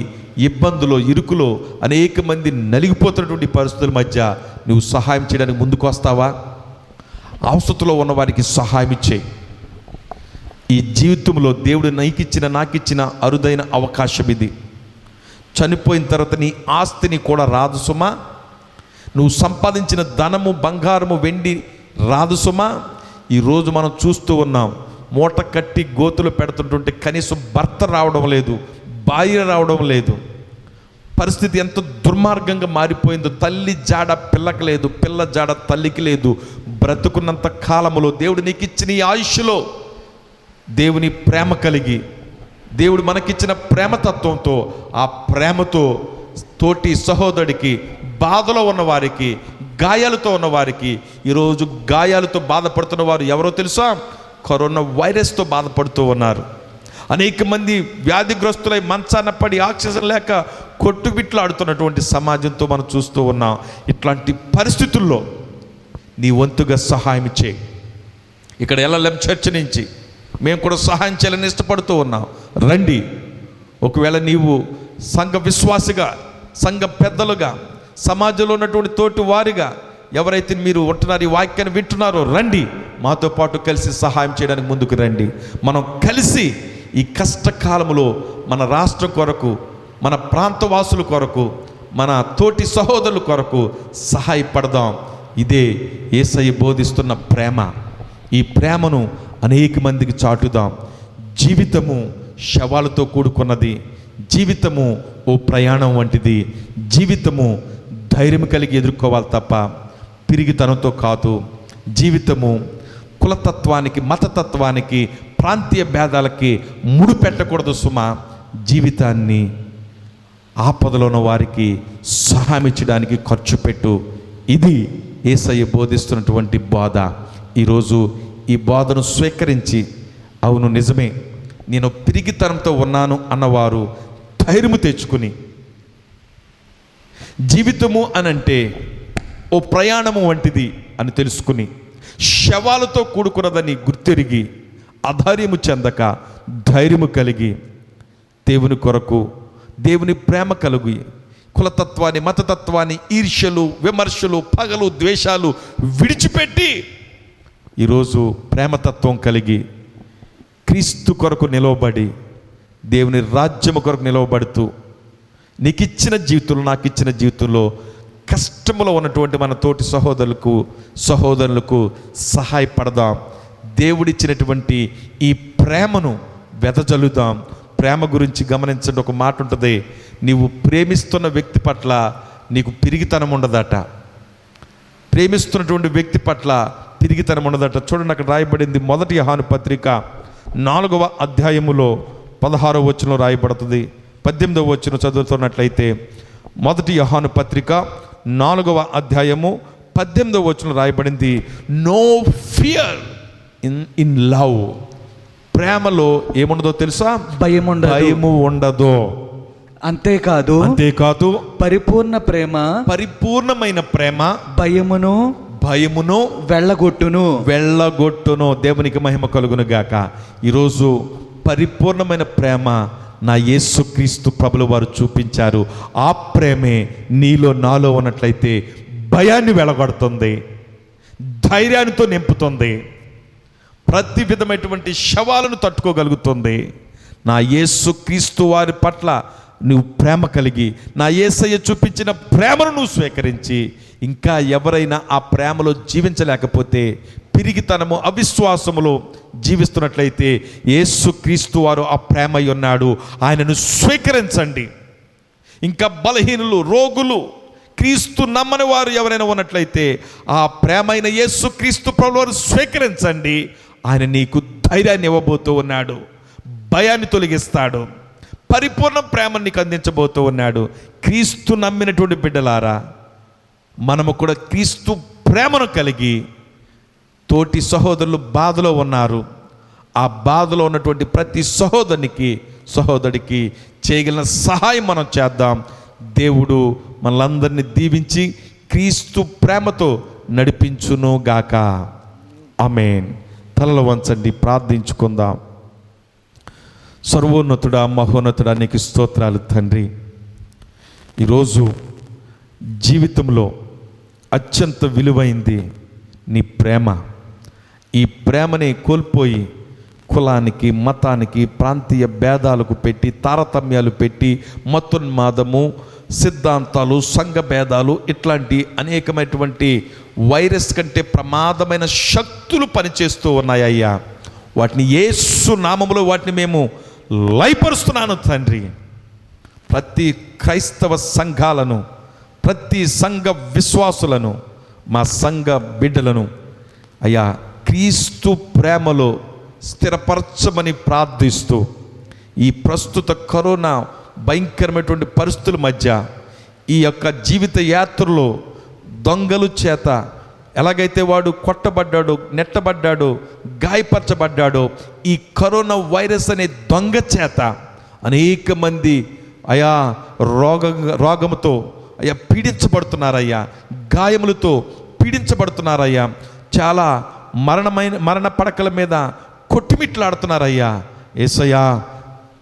ఇబ్బందులో, ఇరుకులో, అనేక మంది నలిగిపోతున్నటువంటి పరిస్థితుల మధ్య నువ్వు సహాయం చేయడానికి ముందుకు వస్తావా? అవసరతలో ఉన్న వారికి సహాయం చేయి. ఈ జీవితంలో దేవుడు నాకిచ్చిన అరుదైన అవకాశం ఇది. చనిపోయిన తర్వాత నీ ఆస్తిని కూడా రాదు సుమా. నువ్వు సంపాదించిన ధనము, బంగారము, వెండి రాదు సుమా. ఈరోజు మనం చూస్తూ ఉన్నాం, మూట కట్టి గోతులు పెడుతుంటుంటే కనీసం భర్త రావడం లేదు, భార్య రావడం లేదు. పరిస్థితి ఎంత దుర్మార్గంగా మారిపోయిందో. తల్లి జాడ పిల్లకి లేదు, పిల్ల జాడ తల్లికి లేదు. బ్రతుకున్నంత కాలములో దేవుడు నీకు ఇచ్చిన ఈ ఆయుష్లో దేవుని ప్రేమ కలిగి, దేవుడు మనకిచ్చిన ప్రేమతత్వంతో, ఆ ప్రేమతో తోటి సహోదరుడికి, బాధలో ఉన్నవారికి, గాయాలతో ఉన్నవారికి, ఈరోజు గాయాలతో బాధపడుతున్న వారు ఎవరో తెలుసా? కరోనా వైరస్తో బాధపడుతూ ఉన్నారు. అనేక మంది వ్యాధిగ్రస్తులై మంచాన పడి ఆక్సిజన్ లేక కొట్టుబిట్లాడుతున్నటువంటి సమాజంతో మనం చూస్తూ ఉన్నాం. ఇట్లాంటి పరిస్థితుల్లో నీ వంతుగా సహాయం చేయి. ఇక్కడ ఎల్ఎల్ఎం చర్చ్ నుంచి మేము కూడా సహాయం చేయాలని ఇష్టపడుతూ ఉన్నాం. రండి. ఒకవేళ నీవు సంఘ విశ్వాసిగా, సంఘ పెద్దలుగా, సమాజంలో ఉన్నటువంటి తోటి వారిగా ఎవరైతే మీరు ఉంటున్నారు, ఈ వాక్యాన్ని వింటున్నారో, రండి, మాతో పాటు కలిసి సహాయం చేయడానికి ముందుకు రండి. మనం కలిసి ఈ కష్టకాలంలో మన రాష్ట్రం కొరకు, మన ప్రాంతవాసుల కొరకు, మన తోటి సహోదరుల కొరకు సహాయపడదాం. ఇదే యేసయ్య బోధిస్తున్న ప్రేమ. ఈ ప్రేమను అనేక మందికి చాటుదాం. జీవితము శవాలతో కూడుకున్నది. జీవితము ఓ ప్రయాణం వంటిది. జీవితము ధైర్యం కలిగి ఎదుర్కోవాలి తప్ప పిరిగితనంతో కాదు. జీవితము కులతత్వానికి, మతతత్వానికి, ప్రాంతీయ భేదాలకి ముడిపెట్టకూడదు సుమా. జీవితాన్ని ఆపదలో ఉన్న వారికి సహాయం ఇచ్చడానికి ఖర్చు పెట్టు. ఇది యేసయ్య బోధిస్తున్నటువంటి బోధ. ఈరోజు ఈ బోధను స్వీకరించి, అవును నిజమే, నేను పిరిగితనంతో ఉన్నాను అన్నవారు ధైర్యము తెచ్చుకుని, జీవితము అనంటే ఓ ప్రయాణము వంటిది అని తెలుసుకుని, శవాలతో కూడుకున్నదని గుర్తెరిగి, అధైర్యము చెందక ధైర్యము కలిగి, దేవుని కొరకు, దేవుని ప్రేమ కలిగి, కులతత్వాన్ని, మతతత్వాన్ని, ఈర్ష్యలు, విమర్శలు, పగలు, ద్వేషాలు విడిచిపెట్టి ఈరోజు ప్రేమతత్వం కలిగి క్రీస్తు కొరకు నిలవబడి, దేవుని రాజ్యము కొరకు నిలవబడుతూ, నీకు ఇచ్చిన జీవితంలో, నాకు ఇచ్చిన జీవితంలో కష్టంలో ఉన్నటువంటి మన తోటి సహోదరులకు సహాయపడదాం. దేవుడిచ్చినటువంటి ఈ ప్రేమను వెదజల్లుదాం. ప్రేమ గురించి గమనించండి. ఒక మాట ఉంటుంది, నీవు ప్రేమిస్తున్న వ్యక్తి పట్ల నీకు పిరిగితనం ఉండదట. ప్రేమిస్తున్నటువంటి వ్యక్తి పట్ల పిరిగితనం ఉండదట. చూడండి, అక్కడ రాయబడింది. మొదటి యోహాను పత్రిక 4వ అధ్యాయములో 16వ వచనంలో రాయబడుతుంది. 18వ వచనం చదువుతున్నట్లయితే, మొదటి యోహాను పత్రిక 4వ అధ్యాయము 18వ వచనంలో రాయబడింది, నో ఫియర్ ఇన్ లవ్. ప్రేమలో ఏముండదో తెలుసా? భయము ఉండదు. అంతేకాదు పరిపూర్ణమైన ప్రేమ భయమును వెళ్ళగొట్టును. దేవునికి మహిమ కలుగును గాక. ఈరోజు పరిపూర్ణమైన ప్రేమ నా యేసుక్రీస్తు ప్రభుల వారు చూపించారు. ఆ ప్రేమే నీలో, నాలో ఉన్నట్లయితే భయాన్ని వెళ్ళగొడుతుంది, ధైర్యానితో నింపుతుంది, ప్రతి విధమైనటువంటి శవాలను తట్టుకోగలుగుతుంది. నా యేసుక్రీస్తు వారి పట్ల నువ్వు ప్రేమ కలిగి, నా యేసయ్య చూపించిన ప్రేమను నువ్వు స్వీకరించి, ఇంకా ఎవరైనా ఆ ప్రేమలో జీవించలేకపోతే, పిరిగితనము, అవిశ్వాసములో జీవిస్తున్నట్లయితే, యేసుక్రీస్తు వారు ఆ ప్రేమ అయి ఉన్నాడు, ఆయనను స్వీకరించండి. ఇంకా బలహీనులు, రోగులు, క్రీస్తు నమ్మని వారు ఎవరైనా ఉన్నట్లయితే, ఆ ప్రేమ అయిన యేసుక్రీస్తు ప్రభువారు స్వీకరించండి. ఆయన నీకు ధైర్యాన్ని ఇవ్వబోతూ ఉన్నాడు, భయాన్ని తొలగిస్తాడు, పరిపూర్ణ ప్రేమను నీకు అందించబోతూ ఉన్నాడు. క్రీస్తు నమ్మినటువంటి బిడ్డలారా, మనము కూడా క్రీస్తు ప్రేమను కలిగి, తోటి సహోదరులు బాధలో ఉన్నారు, ఆ బాధలో ఉన్నటువంటి ప్రతి సహోదరుడికి చేయగలిగిన సహాయం మనం చేద్దాం. దేవుడు మనలందరినీ దీవించి క్రీస్తు ప్రేమతో నడిపించును గాక. ఆమేన్. తలలు వంచండి, ప్రార్థించుకుందాం. సర్వోన్నతుడా, మహోన్నతుడా, నీకు స్తోత్రాలు తండ్రి. ఈరోజు జీవితంలో అత్యంత విలువైంది నీ ప్రేమ. ఈ ప్రేమని కోల్పోయి కులానికి, మతానికి, ప్రాంతీయ భేదాలకు పెట్టి, తారతమ్యాలు పెట్టి, మతోన్మాదము, సిద్ధాంతాలు, సంఘ భేదాలు, ఇట్లాంటి అనేకమైనటువంటి వైరస్ కంటే ప్రమాదమైన శక్తులు పనిచేస్తూ ఉన్నాయ్యా. వాటిని యేసు నామములో వాటిని మేము లయపరుస్తున్నాను తండ్రి. ప్రతి క్రైస్తవ సంఘాలను, ప్రతి సంఘ విశ్వాసులను, మా సంఘ బిడ్డలను అయ్యా క్రీస్తు ప్రేమలో స్థిరపరచమని ప్రార్థిస్తూ, ఈ ప్రస్తుత కరోనా భయంకరమైనటువంటి పరిస్థితుల మధ్య ఈ యొక్క జీవిత యాత్రలో దొంగలు చేత ఎలాగైతే వాడు కొట్టబడ్డాడో, నెట్టబడ్డాడో, గాయపరచబడ్డాడో, ఈ కరోనా వైరస్ అనే దొంగ చేత అనేక మంది అయా రోగముతో అయ్యా పీడించబడుతున్నారయ్యా, గాయములతో పీడించబడుతున్నారయ్యా, చాలా మరణ పడకల మీద కొట్టిమిట్లాడుతున్నారయ్యా. యేసయ్యా,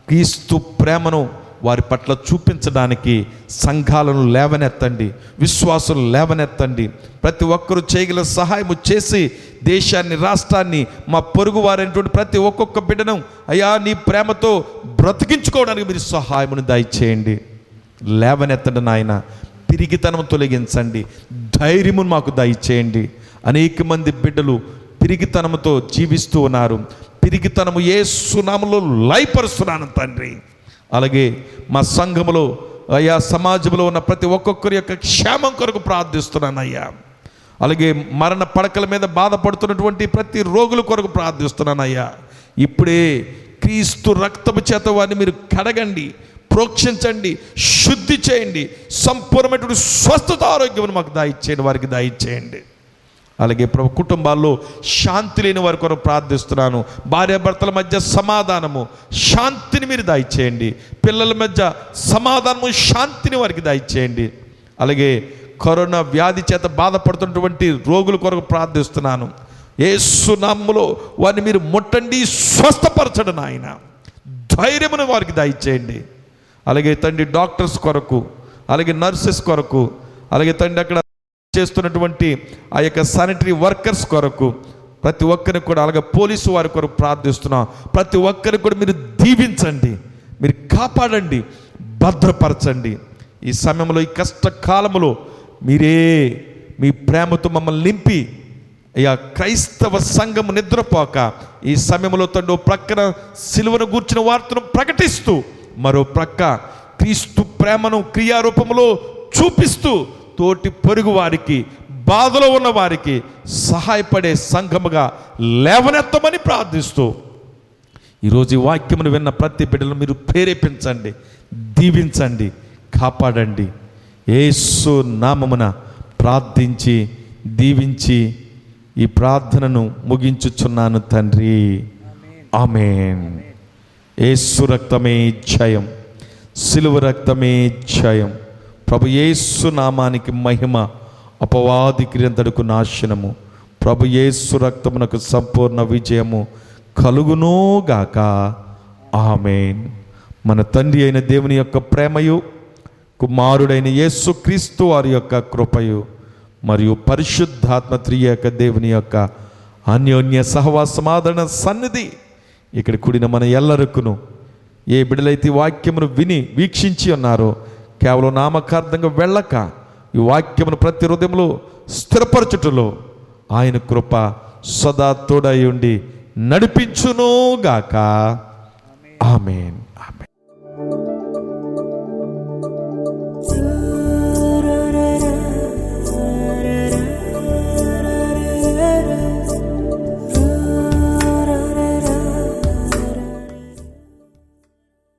క్రీస్తు ప్రేమను వారి పట్ల చూపించడానికి సంఘాలను లేవనెత్తండి, విశ్వాసులు లేవనెత్తండి. ప్రతి ఒక్కరూ చేయగల సహాయము చేసి దేశాన్ని, రాష్ట్రాన్ని, మా పొరుగు వారైనటువంటి ప్రతి ఒక్కొక్క బిడ్డను అయ్యా నీ ప్రేమతో బ్రతికించుకోవడానికి మీరు సహాయమును దయచేయండి. లేవనెత్తండి నాయన. పిరిగితనం తొలగించండి, ధైర్యమును మాకు దయచేయండి. అనేక మంది బిడ్డలు పిరిగితనముతో జీవిస్తూ ఉన్నారు. పిరిగితనము యేసు నామములో లయపరుస్తున్నాను తండ్రి. అలాగే మా సంఘములో అయ్యా, సమాజంలో ఉన్న ప్రతి ఒక్కొక్కరి యొక్క క్షేమం కొరకు ప్రార్థిస్తున్నాను అయ్యా. అలాగే మరణ పడకల మీద బాధపడుతున్నటువంటి ప్రతి రోగుల కొరకు ప్రార్థిస్తున్నాను అయ్యా. ఇప్పుడే క్రీస్తు రక్తము చేత వారిని మీరు కడగండి, ప్రోక్షించండి, శుద్ధి చేయండి. సంపూర్ణమైనటువంటి స్వస్థత ఆరోగ్యం మాకు దయచేయండి, వారికి దయచేయండి. అలాగే ప్రభు కుటుంబాల్లో శాంతి లేని వారి కొరకు ప్రార్థిస్తున్నాను. భార్యాభర్తల మధ్య సమాధానము, శాంతిని మీరు దయచేయండి. పిల్లల మధ్య సమాధానము, శాంతిని వారికి దయచేయండి. అలాగే కరోనా వ్యాధి చేత బాధపడుతున్నటువంటి రోగుల కొరకు ప్రార్థిస్తున్నాను. యేసు నామములో వారిని మీరు ముట్టండి, స్వస్థపరచండి నాయన. ధైర్యమును వారికి దయచేయండి. అలాగే తండ్రి డాక్టర్స్ కొరకు, అలాగే నర్సెస్ కొరకు, అలాగే తండ్రి అక్కడ చేస్తున్నటువంటి ఆ యొక్క శానిటరీ వర్కర్స్ కొరకు ప్రతి ఒక్కరికి కూడా, అలాగే పోలీసు వారి కొరకు ప్రార్థిస్తున్నాం. ప్రతి ఒక్కరికి కూడా మీరు దీవించండి, మీరు కాపాడండి, భద్రపరచండి. ఈ సమయంలో, ఈ కష్టకాలంలో మీరే మీ ప్రేమతో మమ్మల్ని నింపి అయ్యా, క్రైస్తవ సంఘము నిద్రపోక ఈ సమయంలో తండ్రి ప్రక్కన సిలువను గూర్చిన వార్తను ప్రకటిస్తూ, మరో ప్రక్క క్రీస్తు ప్రేమను క్రియారూపంలో చూపిస్తూ తోటి పొరుగు వారికి, బాధలో ఉన్న వారికి సహాయపడే సంఘముగా లేవనెత్తమని ప్రార్థిస్తూ, ఈరోజు ఈ వాక్యమును విన్న ప్రతి బిడ్డలను మీరు ప్రేరేపించండి, దీవించండి, కాపాడండి. యేసు నామమున ప్రార్థించి దీవించి ఈ ప్రార్థనను ముగించుచున్నాను తండ్రి. ఆమేన్. యేసు రక్తమే జయం, సిలువ రక్తమే జయం. ప్రభు యేసు నామానికి మహిమ, అపవాది క్రియంతడుకు నాశనము. ప్రభు యేసు రక్తమునకు సంపూర్ణ విజయము కలుగునుగాక. ఆమేన్. మన తండ్రి అయిన దేవుని యొక్క ప్రేమయు, కుమారుడైన యేసు క్రీస్తు వారి యొక్క కృపయు, మరియు పరిశుద్ధాత్మ త్రియేక దేవుని యొక్క అన్యోన్య సహవాసమాదరణ సన్నిధి ఇక్కడ కూడిన మన ఎల్లరికును, ఏ బిడ్డలైతే వాక్యమును విని వీక్షించి ఉన్నారో కేవలం నామకార్థంగా వెళ్ళక ఈ వాక్యమును ప్రతి హృదయంలో స్థిరపరచుటలో ఆయన కృప సదా తోడై ఉండి నడిపించునుగాక. ఆమేన్.